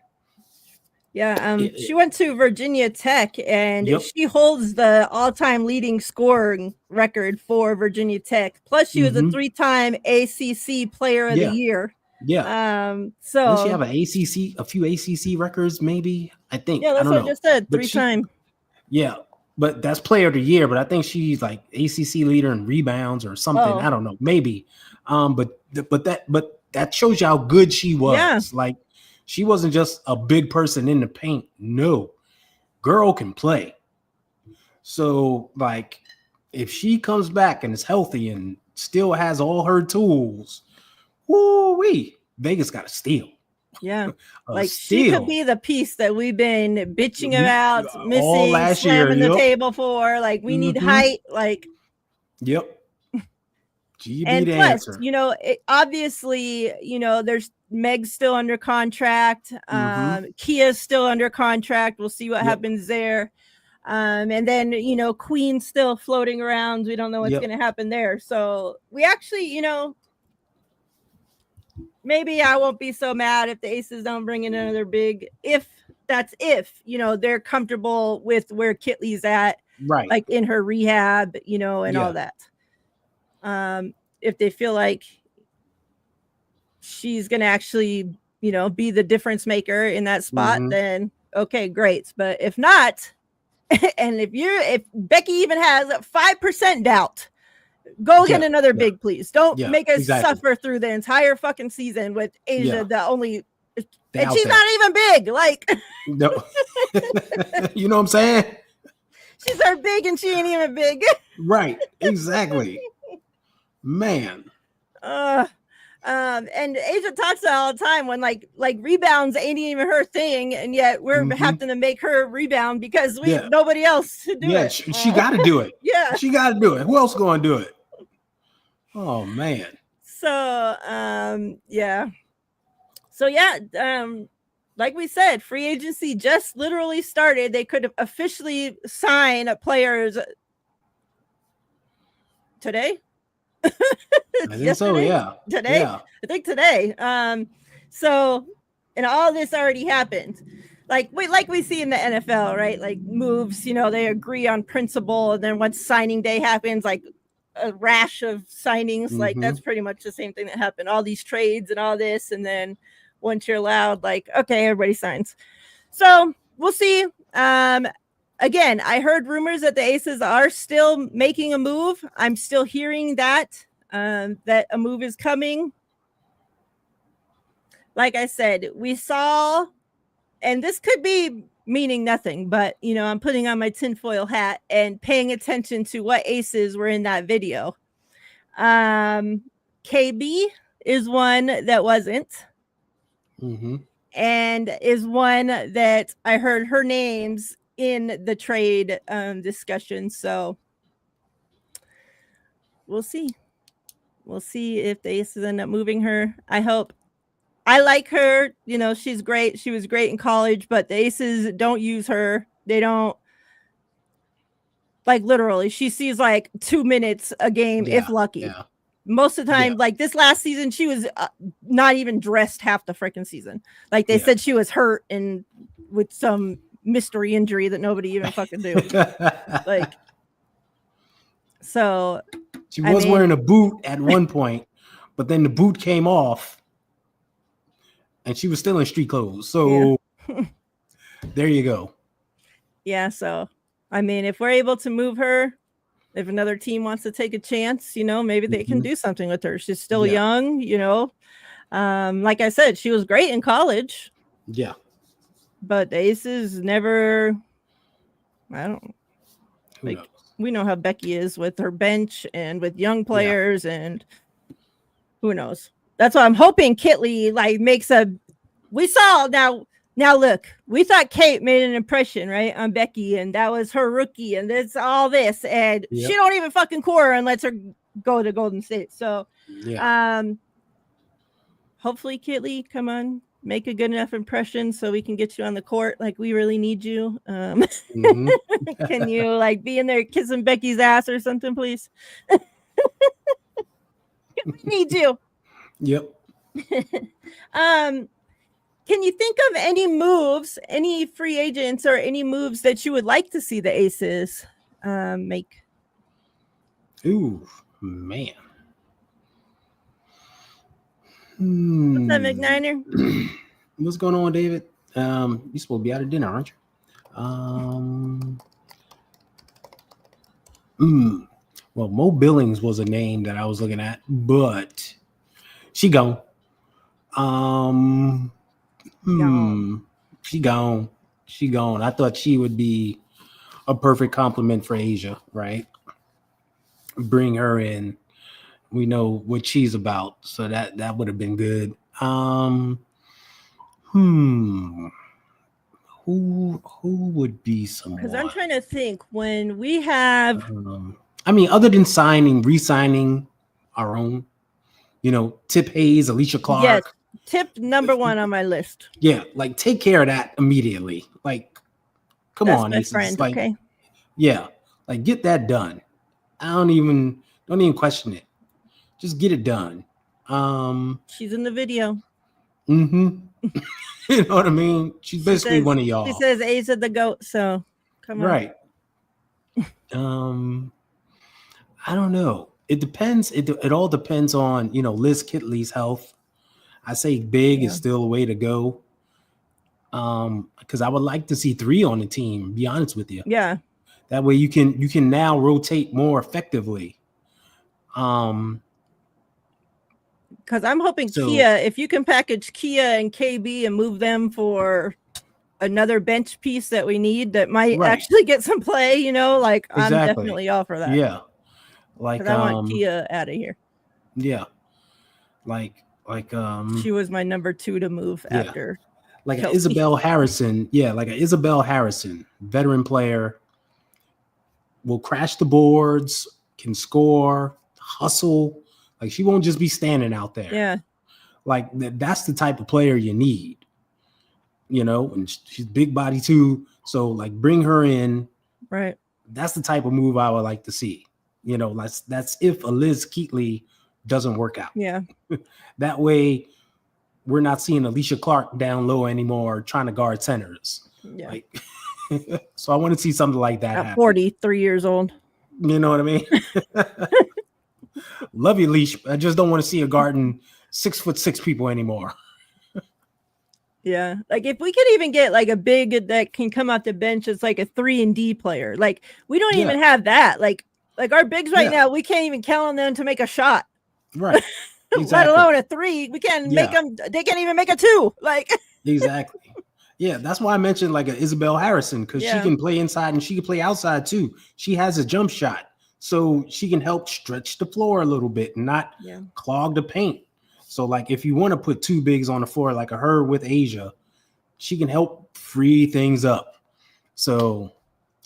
Speaker 1: Yeah, she went to Virginia Tech, and she holds the all-time leading scoring record for Virginia Tech. Plus, she was a 3-time ACC Player of the Year.
Speaker 2: Yeah.
Speaker 1: So
Speaker 2: does she have a few ACC records? Maybe, I think.
Speaker 1: Yeah, that's
Speaker 2: what
Speaker 1: I just said. 3-time.
Speaker 2: Yeah, but that's Player of the Year. But I think she's like ACC leader in rebounds or something. I don't know. Maybe. But that shows you how good she was.
Speaker 1: Yeah.
Speaker 2: Like, she wasn't just a big person in the paint. No, girl can play. So, like, if she comes back and is healthy and still has all her tools, woo-wee, Vegas got to steal.
Speaker 1: Yeah, like she could be the piece that we've been bitching about, missing,
Speaker 2: all last
Speaker 1: slamming
Speaker 2: year,
Speaker 1: the table for. Like, we need height. Like,
Speaker 2: And
Speaker 1: plus,
Speaker 2: answer.
Speaker 1: Obviously, there's Meg's still under contract. Kia's still under contract. We'll see what happens there. And then, Queen's still floating around. We don't know what's going to happen there. So we actually, maybe I won't be so mad if the Aces don't bring in another big, if they're comfortable with where Kitley's at,
Speaker 2: right?
Speaker 1: Like in her rehab, and all that. If they feel like she's going to actually, be the difference maker in that spot, then okay, great. But if not, and if Becky even has 5% doubt, go get another big, please. Don't make us suffer through the entire fucking season with Asia, the only, and she's not even big. Like,
Speaker 2: no, you know what I'm saying?
Speaker 1: She's our big and she ain't even big.
Speaker 2: Right. Exactly. Man.
Speaker 1: And Asia talks about all the time when like rebounds ain't even her thing, and yet we're having to make her rebound because we have nobody else to do it.
Speaker 2: She got to do it.
Speaker 1: Yeah,
Speaker 2: she got to do it. Who else going to do it? Oh man.
Speaker 1: So like we said, free agency just literally started. They could officially sign players today.
Speaker 2: I think so, yeah.
Speaker 1: Today?
Speaker 2: Yeah.
Speaker 1: I think today. So, and all this already happened. Like we see in the NFL, right? Like moves, they agree on principle, and then once signing day happens, like a rash of signings, like that's pretty much the same thing that happened. All these trades and all this, and then once you're allowed, like, okay, everybody signs. So we'll see. Again, I heard rumors that the Aces are still making a move. I'm still hearing that a move is coming. Like I said, we saw, and this could be meaning nothing, but, I'm putting on my tinfoil hat and paying attention to what Aces were in that video. KB is one that wasn't. And is one that I heard her names in the trade discussion. So we'll see. We'll see if the Aces end up moving her. I hope. I like her. She's great. She was great in college, but the Aces don't use her. They don't. Like, literally, she sees like 2 minutes a game, if lucky. Yeah. Most of the time, like this last season, she was not even dressed half the freaking season. Like they said she was hurt and with some mystery injury that nobody even fucking knew. Like, so
Speaker 2: she was wearing a boot at one point, but then the boot came off and she was still in street clothes. So there you go.
Speaker 1: Yeah, so I mean, if we're able to move her, if another team wants to take a chance, maybe they can do something with her. She's still young, like I said, she was great in college.
Speaker 2: Yeah.
Speaker 1: But the Aces never, I don't like, we know how Becky is with her bench and with young players, and who knows. That's why I'm hoping Kitley makes we saw now look, we thought Kate made an impression, right, on Becky, and that was her rookie, and it's all this, and she don't even fucking core and lets her go to Golden State. So hopefully Kitley, come on, make a good enough impression so we can get you on the court. Like, we really need you. Can you be in there kissing Becky's ass or something, please? We need you.
Speaker 2: Yep.
Speaker 1: Can you think of any moves, any free agents, or any moves that you would like to see the Aces make?
Speaker 2: Ooh, man.
Speaker 1: What's up, McNiner?
Speaker 2: What's going on, David? You're supposed to be out of dinner, aren't you? Well, Mo Billings was a name that I was looking at, but she gone. She gone. I thought she would be a perfect compliment for Asia, right? Bring her in. We know what she's about, so that would have been good. Who would be someone?
Speaker 1: Because I'm trying to think when we have.
Speaker 2: Other than re-signing our own, Tip Hayes, Alicia Clark.
Speaker 1: Yes, Tip number one on my list.
Speaker 2: Yeah, take care of that immediately. Come
Speaker 1: That's
Speaker 2: on,
Speaker 1: my
Speaker 2: Aces.
Speaker 1: friend. Okay.
Speaker 2: Yeah, get that done. I don't even question it. Just get it done.
Speaker 1: She's in the video.
Speaker 2: You know what I mean? She's basically one of y'all.
Speaker 1: She says Asa the GOAT, so come on.
Speaker 2: Right. I don't know. It depends. It all depends on, Liz Kitley's health. I say big is still a way to go. Because I would like to see 3 on the team, be honest with you.
Speaker 1: Yeah.
Speaker 2: That way you can now rotate more effectively.
Speaker 1: Because I'm hoping Kia, if you can package Kia and KB and move them for another bench piece that we need that might actually get some play, I'm definitely all for that.
Speaker 2: Yeah.
Speaker 1: I want Kia out of here.
Speaker 2: Yeah.
Speaker 1: She was my number 2 to move after.
Speaker 2: Isabel Harrison. Yeah, Isabel Harrison, veteran player, will crash the boards, can score, hustle. She won't just be standing out there.
Speaker 1: Yeah.
Speaker 2: That's the type of player you need. And she's big body too. So bring her in.
Speaker 1: Right.
Speaker 2: That's the type of move I would like to see. That's if a Liz Kitley doesn't work out.
Speaker 1: Yeah.
Speaker 2: That way we're not seeing Alicia Clark down low anymore trying to guard centers.
Speaker 1: Yeah.
Speaker 2: So I want to see something like that.
Speaker 1: At 43 years old.
Speaker 2: You know what I mean? Love you, Leash. I just don't want to see a guarding 6'6" people anymore.
Speaker 1: Yeah. If we could even get a big that can come off the bench as a 3-and-D player. We don't even have that. Our bigs right now, we can't even count on them to make a shot.
Speaker 2: Right.
Speaker 1: Exactly. Let alone a 3. We can't make them. They can't even make a 2.
Speaker 2: Exactly. Yeah, that's why I mentioned an Isabel Harrison, because she can play inside and she can play outside too. She has a jump shot, so she can help stretch the floor a little bit and not clog the paint. So if you want to put 2 bigs on the floor like her with Asia, she can help free things up. So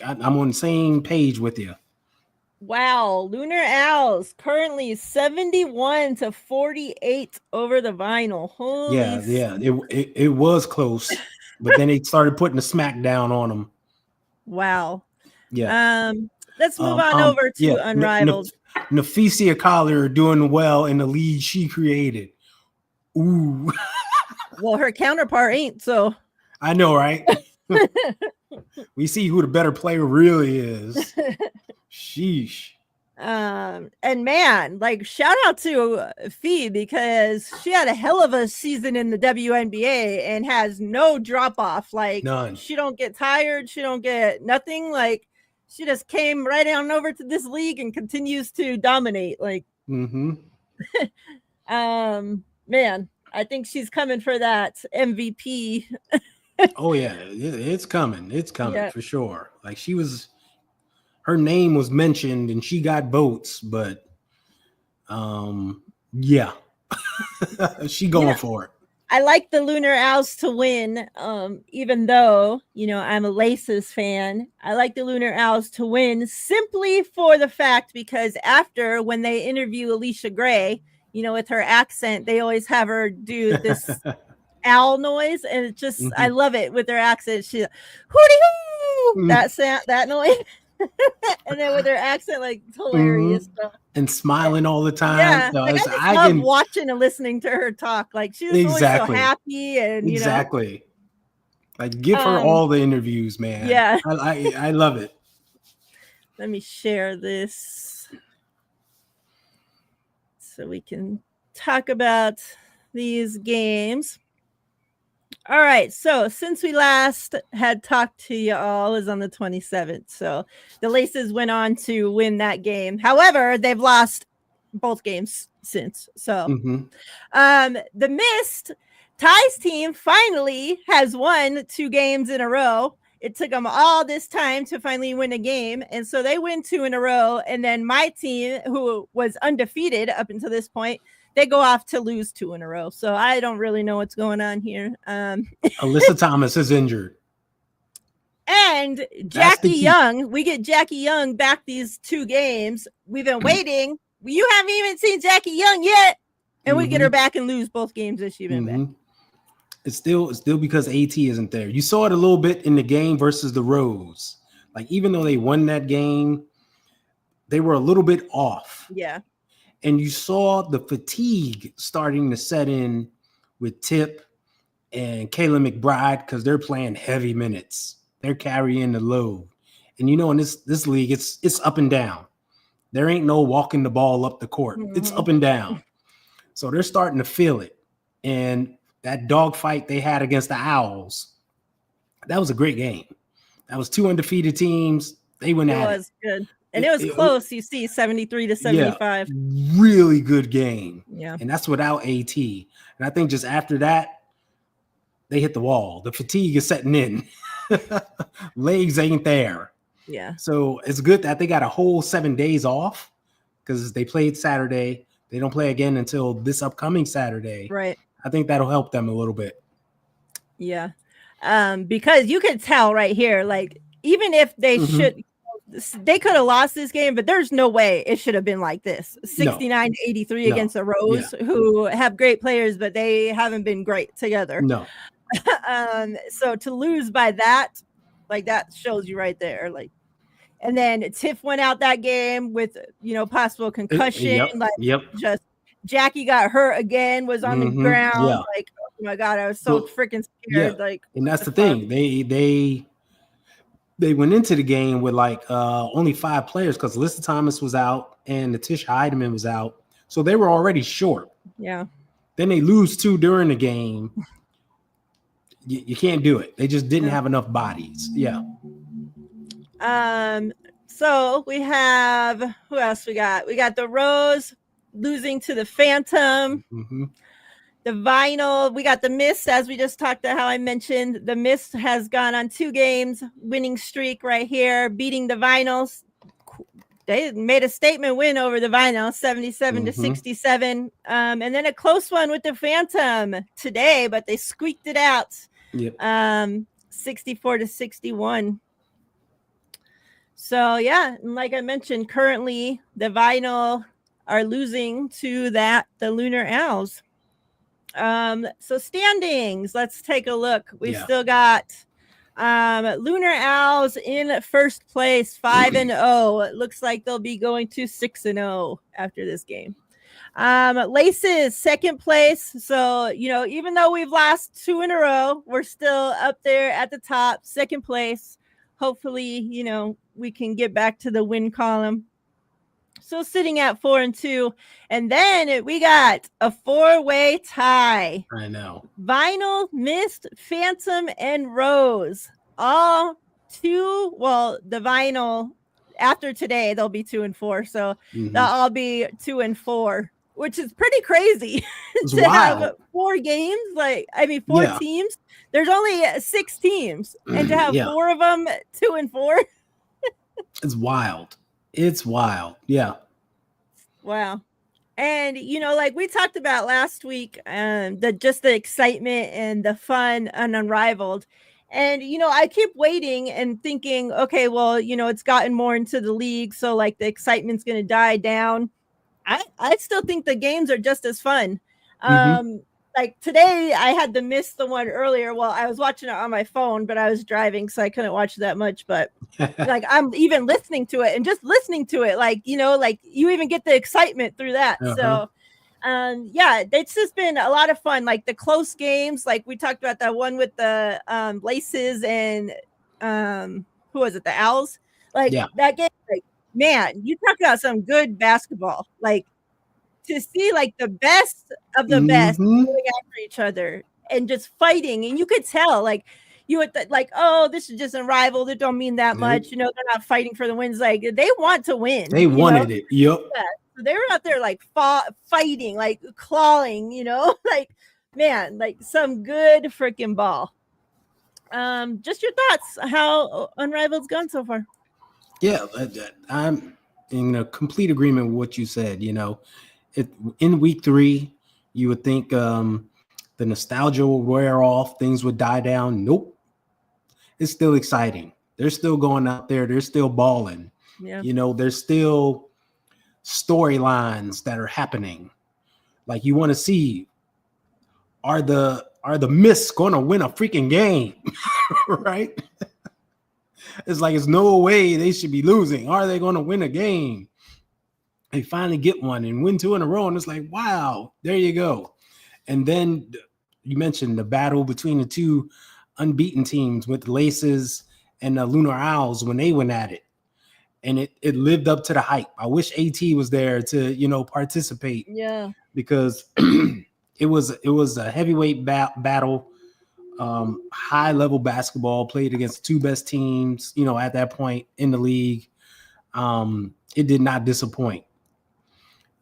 Speaker 2: I'm on the same page with you.
Speaker 1: Wow, Lunar Owls currently 71-48 over the vinyl. Holy
Speaker 2: it was close, but then they started putting the smack down on them.
Speaker 1: Wow.
Speaker 2: Yeah.
Speaker 1: Let's move on over to Unrivaled.
Speaker 2: Nafisia Collier doing well in the lead she created. Ooh.
Speaker 1: Well, her counterpart ain't, so.
Speaker 2: I know, right? We see who the better player really is. Sheesh.
Speaker 1: And man, like shout out to Fee because she had a hell of a season in the WNBA and has no drop off. Like
Speaker 2: None.
Speaker 1: she don't get tired, she don't get nothing. Like she just came right on over to this league and continues to dominate. Like,
Speaker 2: Mm-hmm.
Speaker 1: man, I think she's coming for that MVP.
Speaker 2: Oh yeah, it's coming. It's coming
Speaker 1: Yeah.
Speaker 2: for sure. Like her name was mentioned and she got votes, but yeah, she going for it.
Speaker 1: I like the Lunar Owls to win, even though, you know, I'm a Laces fan. I like the Lunar Owls to win simply for the fact because after when they interview Alicia Gray, you know, with her accent, they always have her do this owl noise, and it just I love it with her accent. She hooty hoo that noise. And then with her accent, like it's hilarious stuff.
Speaker 2: And smiling all the time.
Speaker 1: Yeah,
Speaker 2: So
Speaker 1: like, I love watching and listening to her talk. Like she was always so happy, and you know,
Speaker 2: like give her all the interviews, man.
Speaker 1: Yeah,
Speaker 2: I love it.
Speaker 1: Let me share this so we can talk about these games. All right, so since we last had talked to you all is on the 27th. So the Laces went on to win that game. However, they've lost both games since. So the Mist, Ty's team finally has won 2 games in a row. It took them all this time to finally win a game. And so they win 2 in a row. And then my team, who was undefeated up until this point, they go off to lose 2 in a row. So I don't really know what's going on here.
Speaker 2: Alyssa Thomas is injured.
Speaker 1: And Jackie Young, we get Jackie Young back these 2 games. We've been waiting. You haven't even seen Jackie Young yet. And we get her back and lose both games that she's been back.
Speaker 2: It's still because AT isn't there. You saw it a little bit in the game versus the Rose. Like even though they won that game, they were a little bit off.
Speaker 1: Yeah.
Speaker 2: And you saw the fatigue starting to set in with Tip and Kayla McBride because they're playing heavy minutes. They're carrying the load. And you know, in this league, it's up and down. There ain't no walking the ball up the court. It's up and down. So they're starting to feel it. And that dogfight they had against the Owls, that was a great game. That was 2 undefeated teams. They went at it.
Speaker 1: It was good. And it was close, you see, 73 to 75.
Speaker 2: Yeah, really good game.
Speaker 1: Yeah.
Speaker 2: And that's without AT. And I think just after that, they hit the wall. The fatigue is setting in. Legs ain't there.
Speaker 1: Yeah.
Speaker 2: So it's good that they got a whole 7 days off because they played Saturday. They don't play again until this upcoming Saturday.
Speaker 1: Right.
Speaker 2: I think that'll help them a little bit.
Speaker 1: Yeah. Because you could tell right here, like, even if they they could have lost this game, but there's no way it should have been like this. 69 to 83 against the Rose, who have great players, but they haven't been great together.
Speaker 2: No.
Speaker 1: So to lose by that, like that shows you right there. Like, and then Tiff went out that game with, you know, possible concussion. Just Jackie got hurt again, was on the ground.
Speaker 2: Yeah.
Speaker 1: Like, oh my God, I was so freaking scared.
Speaker 2: Yeah.
Speaker 1: Like,
Speaker 2: and that's the thing. They went into the game with like only 5 players because Alyssa Thomas was out and Natisha Heidemann was out. So they were already short.
Speaker 1: Yeah.
Speaker 2: Then they lose 2 during the game. You can't do it. They just didn't have enough bodies. Yeah.
Speaker 1: So we have, who else we got? We got the Rose losing to the Phantom. The Vinyl, we got the Mist, as we just talked about, how I mentioned. The Mist has gone on 2 games, winning streak right here, beating the Vinyls. They made a statement win over the Vinyl, 77 to 67. And then a close one with the Phantom today, but they squeaked it out. 64 to 61. So, yeah, and like I mentioned, currently the Vinyl are losing to the Lunar Owls. So standings, let's take a look. We've still got Lunar Owls in first place, 5-0. It looks like they'll be going to 6-0 after this game. Laces, second place. So, you know, even though we've lost 2 in a row, we're still up there at the top, second place. Hopefully, you know, we can get back to the win column. Still sitting at 4-2. And then we got a 4-way tie.
Speaker 2: I know.
Speaker 1: Vinyl, Mist, Phantom, and Rose. All the Vinyl, after today, they'll be 2-4. So they'll all be 2-4, which is pretty crazy to
Speaker 2: wild.
Speaker 1: have 4 games. Four teams. There's only 6 teams. And to have 4 of them 2-4.
Speaker 2: It's wild. It's wild. Yeah.
Speaker 1: Wow. And, like we talked about last week, the excitement and the fun and Unrivaled. And, I keep waiting and thinking, okay, well, it's gotten more into the league. So like the excitement's going to die down. I still think the games are just as fun. Like today I had to miss the one earlier. Well, I was watching it on my phone, but I was driving, so I couldn't watch that much. But like I'm even listening to it and just listening to it, like you even get the excitement through that. So it's just been a lot of fun. Like the close games, like we talked about that one with the Laces and who was it, the Owls? Like that game, like man, you talk about some good basketball. Like to see like the best of the best going after each other and just fighting, and you could tell like you would like, oh, this is just Unrivaled. It don't mean that much. They're not fighting for the wins. Like they want to win.
Speaker 2: They wanted it. Yep.
Speaker 1: Yeah. So they were out there like fighting, like clawing. Like man, like some good freaking ball. Just your thoughts how Unrivaled's gone so far?
Speaker 2: Yeah, I'm in a complete agreement with what you said. In week 3, you would think the nostalgia will wear off, things would die down. Nope. It's still exciting. They're still going out there. They're still balling.
Speaker 1: Yeah.
Speaker 2: There's still storylines that are happening. Like you want to see, are the Mists going to win a freaking game? Right? It's like, it's no way they should be losing. Are they going to win a game? They finally get one and win 2 in a row. And it's like, wow, there you go. And then you mentioned the battle between the 2 unbeaten teams with the Laces and the Lunar Owls when they went at it. And it lived up to the hype. I wish AT was there to, participate.
Speaker 1: Yeah.
Speaker 2: Because it was a heavyweight battle, high level basketball, played against the 2 best teams, at that point in the league. It did not disappoint.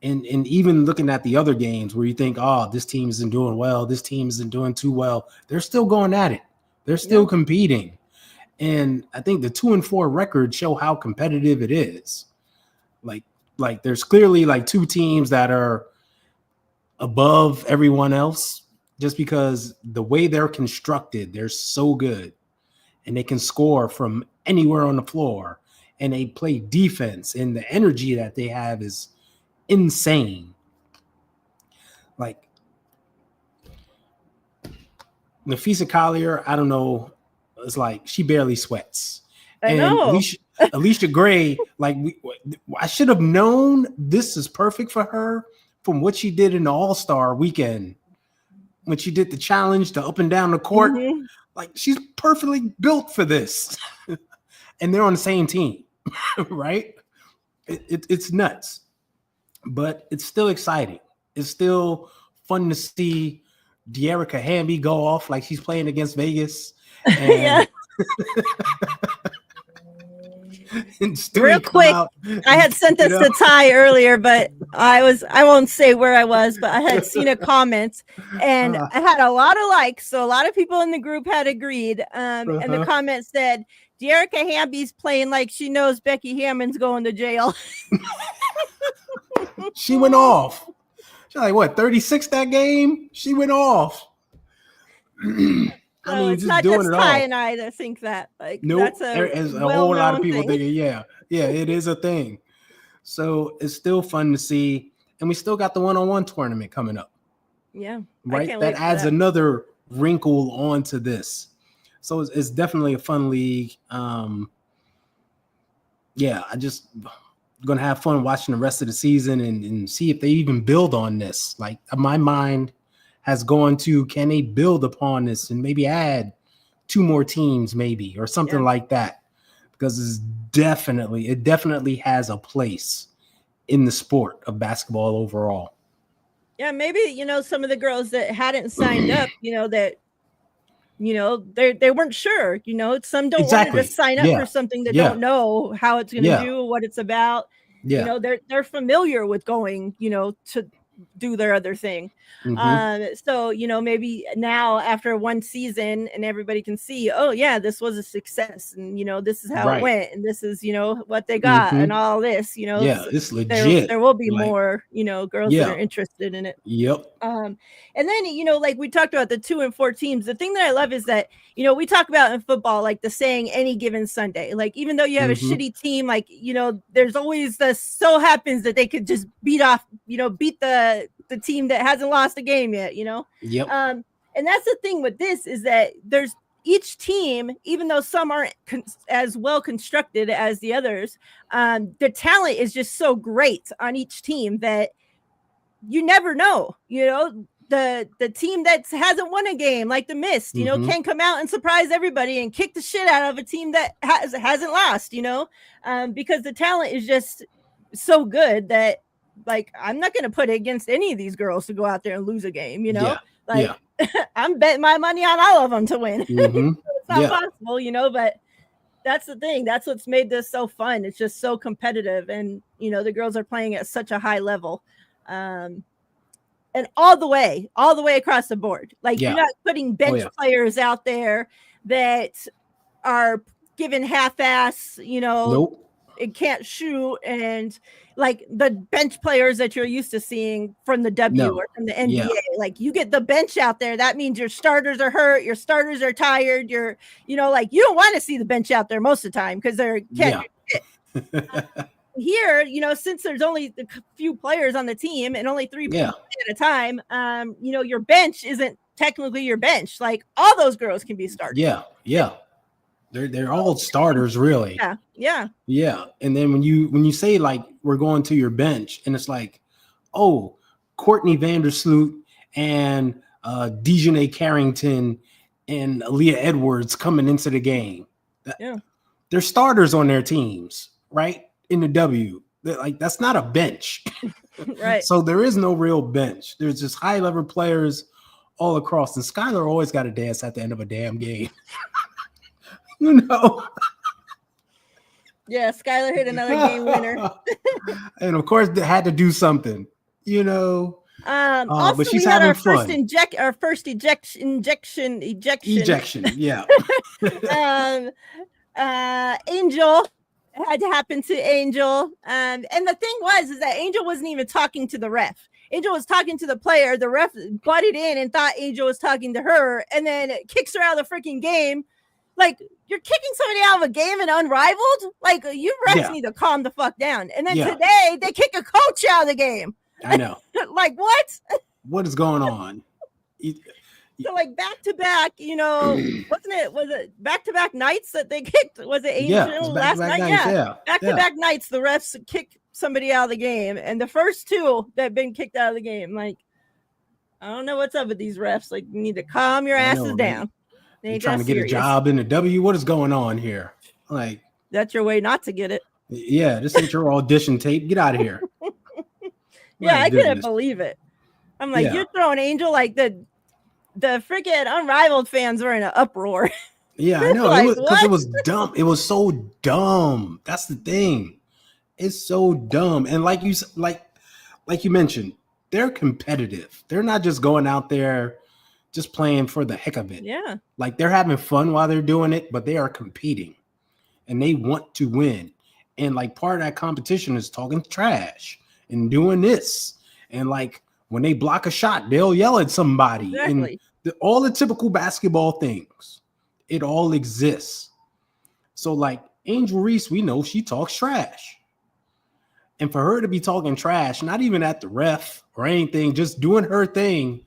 Speaker 2: And even looking at the other games where you think, oh, this team isn't doing well, this team isn't doing too well, they're still going at it. They're still competing. And I think the 2-4 record show how competitive it is. Like there's clearly like 2 teams that are above everyone else just because the way they're constructed, they're so good and they can score from anywhere on the floor and they play defense, and the energy that they have is insane. Like Nafisa Collier, I don't know, it's like she barely sweats.
Speaker 1: I know.
Speaker 2: Alicia Gray, like I should have known this is perfect for her from what she did in the All-Star weekend when she did the challenge to up and down the court. Like she's perfectly built for this. And they're on the same team, right? It's nuts. But it's still exciting. It's still fun to see De'Erica Hamby go off like she's playing against Vegas. And
Speaker 1: real quick, I had sent this to Ty earlier, but I won't say where I was, but I had seen a comment and I had a lot of likes. So a lot of people in the group had agreed. And the comment said, De'Erica Hamby's playing like she knows Becky Hammond's going to jail.
Speaker 2: She went off. She's like, what, 36 that game? She went off.
Speaker 1: I mean, it's not just Ty and I that think that. Like,
Speaker 2: nope. There's a whole lot of people thinking, yeah, it is a thing. So it's still fun to see. And we still got the one-on-one tournament coming up.
Speaker 1: Yeah.
Speaker 2: Right? That adds another wrinkle onto this. So it's definitely a fun league. Yeah, I just going to have fun watching the rest of the season and see if they even build on this. Like my mind has gone to, can they build upon this and maybe add 2 more teams maybe or something like that? Because it definitely has a place in the sport of basketball overall.
Speaker 1: Yeah, maybe, some of the girls that hadn't signed up, that, they weren't sure, some don't want to just sign up for something that don't know how it's going to do, what it's about.
Speaker 2: Yeah.
Speaker 1: They're familiar with going, to do their other thing. So, maybe now after one season and everybody can see, oh yeah, this was a success, and this is how it went, and this is what they got, and all this,
Speaker 2: yeah, it's legit.
Speaker 1: There will be more girls that are interested in it. And then like we talked about the 2 and 4 teams. The thing that I love is that we talk about in football, like the saying any given Sunday, like even though you have a shitty team, like there's always the so happens that they could just beat the team that hasn't lost a game yet, and that's the thing with this, is that there's each team, even though some aren't as well constructed as the others, the talent is just so great on each team that you never know, the team that hasn't won a game, like the Mist, can come out and surprise everybody and kick the shit out of a team that hasn't lost, because the talent is just so good that, like, I'm not going to put it against any of these girls to go out there and lose a game, I'm betting my money on all of them to win. It's not possible, but that's the thing. That's what's made this so fun. It's just so competitive, and the girls are playing at such a high level, and all the way across the board. Like you're not putting bench players out there that are given half-ass, it can't shoot, and like the bench players that you're used to seeing from the or from the NBA. Like you get the bench out there, that means your starters are hurt, your starters are tired, you're like you don't want to see the bench out there most of the time because they're can't do shit. Here, since there's only a few players on the team and only 3 people at a time, your bench isn't technically your bench. Like all those girls can be starters.
Speaker 2: They're all starters, really.
Speaker 1: Yeah.
Speaker 2: And then when you say like we're going to your bench, and it's like, oh, Courtney Vandersloot and Dejanay Carrington and Aaliyah Edwards coming into the game. They're starters on their teams, right? In the W. That's not a bench.
Speaker 1: Right.
Speaker 2: So there is no real bench. There's just high level players all across. And Skylar always got to dance at the end of a damn game.
Speaker 1: Yeah, Skylar hit another game winner.
Speaker 2: And of course, they had to do something,
Speaker 1: Also,
Speaker 2: but she's
Speaker 1: we had
Speaker 2: having
Speaker 1: our
Speaker 2: fun.
Speaker 1: first ejection.
Speaker 2: Yeah.
Speaker 1: Angel had happened to Angel. And the thing is that Angel wasn't even talking to the ref. Angel was talking to the player. The ref butted in and thought Angel was talking to her, and then kicks her out of the freaking game. Like, you're kicking somebody out of a game in Unrivaled? Like, you refs need to calm the fuck down. And then today, they kick a coach out of the game.
Speaker 2: I know.
Speaker 1: Like, what?
Speaker 2: What is going on?
Speaker 1: So, like, back-to-back, wasn't it? Was it back-to-back nights that they kicked? Was it Angel last night? Back-to-back nights, the refs kick somebody out of the game. And the first 2 that have been kicked out of the game, like, I don't know what's up with these refs. Like, you need to calm your asses down.
Speaker 2: You're trying to get a job in the W. What is going on here? Like,
Speaker 1: that's your way not to get it.
Speaker 2: Yeah, this ain't your audition tape. Get out of here.
Speaker 1: I couldn't believe it. I'm like, you're throwing Angel, like the freaking Unrivaled fans were in an uproar.
Speaker 2: Yeah, I know. Like, because it was dumb. It was so dumb. That's the thing. It's so dumb. And like you mentioned, they're competitive. They're not just going out there just playing for the heck of it.
Speaker 1: Yeah.
Speaker 2: Like they're having fun while they're doing it, but they are competing and they want to win. And like part of that competition is talking trash and doing this. And like when they block a shot, they'll yell at somebody.
Speaker 1: Exactly.
Speaker 2: And all the typical basketball things, it all exists. So like Angel Reese, we know she talks trash. And for her to be talking trash, not even at the ref or anything, just doing her thing,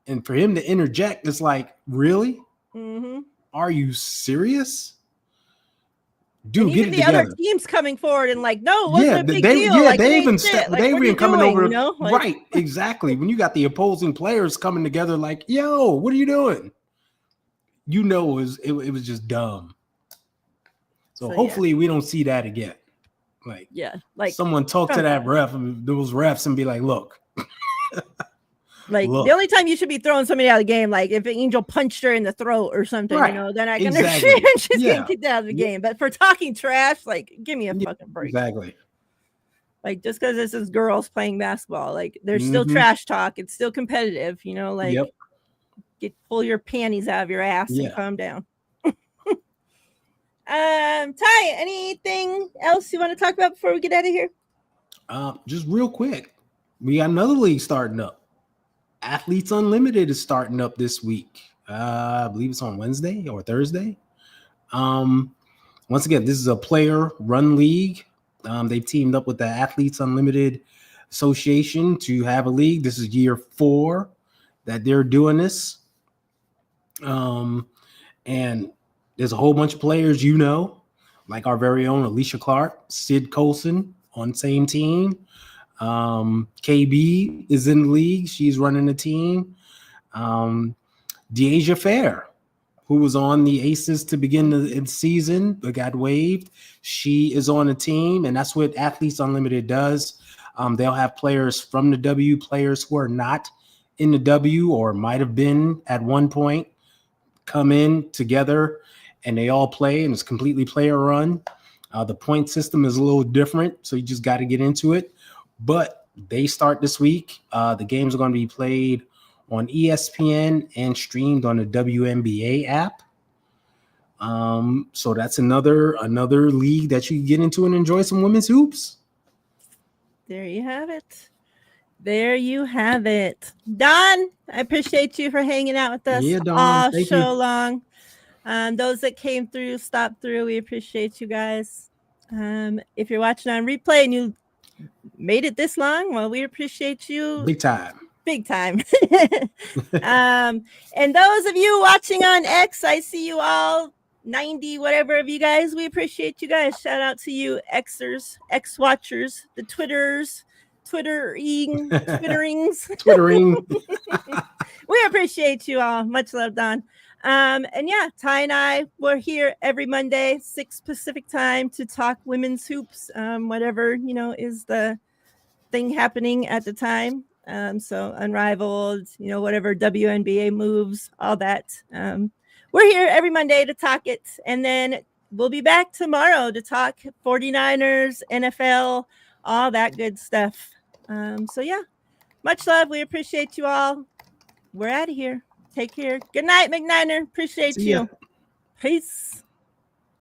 Speaker 2: and for him to interject, it's like, really?
Speaker 1: Mm-hmm.
Speaker 2: Are you serious? Dude, get it
Speaker 1: the
Speaker 2: together.
Speaker 1: Other teams coming forward and like, no, it wasn't a big deal.
Speaker 2: Yeah,
Speaker 1: like,
Speaker 2: they even coming
Speaker 1: doing,
Speaker 2: over.
Speaker 1: Like,
Speaker 2: right, exactly. When you got the opposing players coming together, like, yo, what are you doing? It was just dumb. So hopefully we don't see that again. Like,
Speaker 1: Yeah, like
Speaker 2: someone talk to that ref, those refs, and be like, look.
Speaker 1: Like the only time you should be throwing somebody out of the game, like if an Angel punched her in the throat or something,
Speaker 2: Right.
Speaker 1: you know, then I can
Speaker 2: Exactly.
Speaker 1: understand she's getting kicked out of the game. But for talking trash, like give me a fucking break.
Speaker 2: Exactly.
Speaker 1: Like just because this is girls playing basketball, like there's still trash talk. It's still competitive, you know, like pull your panties out of your ass and calm down. Ty, anything else you want to talk about before we get out of here?
Speaker 2: Just real quick, we got another league starting up. Athletes Unlimited is starting up this week. I believe it's on Wednesday or Thursday. Once again, this is a player-run league. They've teamed up with the Athletes Unlimited Association to have a league. This is year 4 that they're doing this. And there's a whole bunch of players, you know, like our very own Alicia Clark, Sid Colson on the same team. KB is in the league. She's running the team. Deasia Fair, who was on the Aces to begin the season but got waived. She is on the team, and that's what Athletes Unlimited does. They'll have players from the W, players who are not in the W or might have been at one point, come in together, and they all play, and it's completely player run. The point system is a little different, so you just got to get into it. But they start this week. The games are going to be played on ESPN and streamed on the WNBA app. So that's another league that you can get into and enjoy some women's hoops.
Speaker 1: There you have it. There you have it. Don, I appreciate you for hanging out with us all show long. Those that came through, stopped through, we appreciate you guys. If you're watching on replay and you made it this long, well, we appreciate you.
Speaker 2: Big time.
Speaker 1: And those of you watching on X, I see you all, 90 whatever of you guys. We appreciate you guys. Shout out to you Xers, X watchers, the Twitters, Twittering. We appreciate you all. Much love, Don. And yeah, Ty and I were here every Monday, 6 Pacific time, to talk women's hoops, whatever, you know, is the thing happening at the time. So Unrivaled, you know, whatever WNBA moves, all that. We're here every Monday to talk it. And then we'll be back tomorrow to talk 49ers, NFL, all that good stuff. So yeah, much love. We appreciate you all. We're out of here. Take care. Good night, McNiner. Appreciate you. Peace.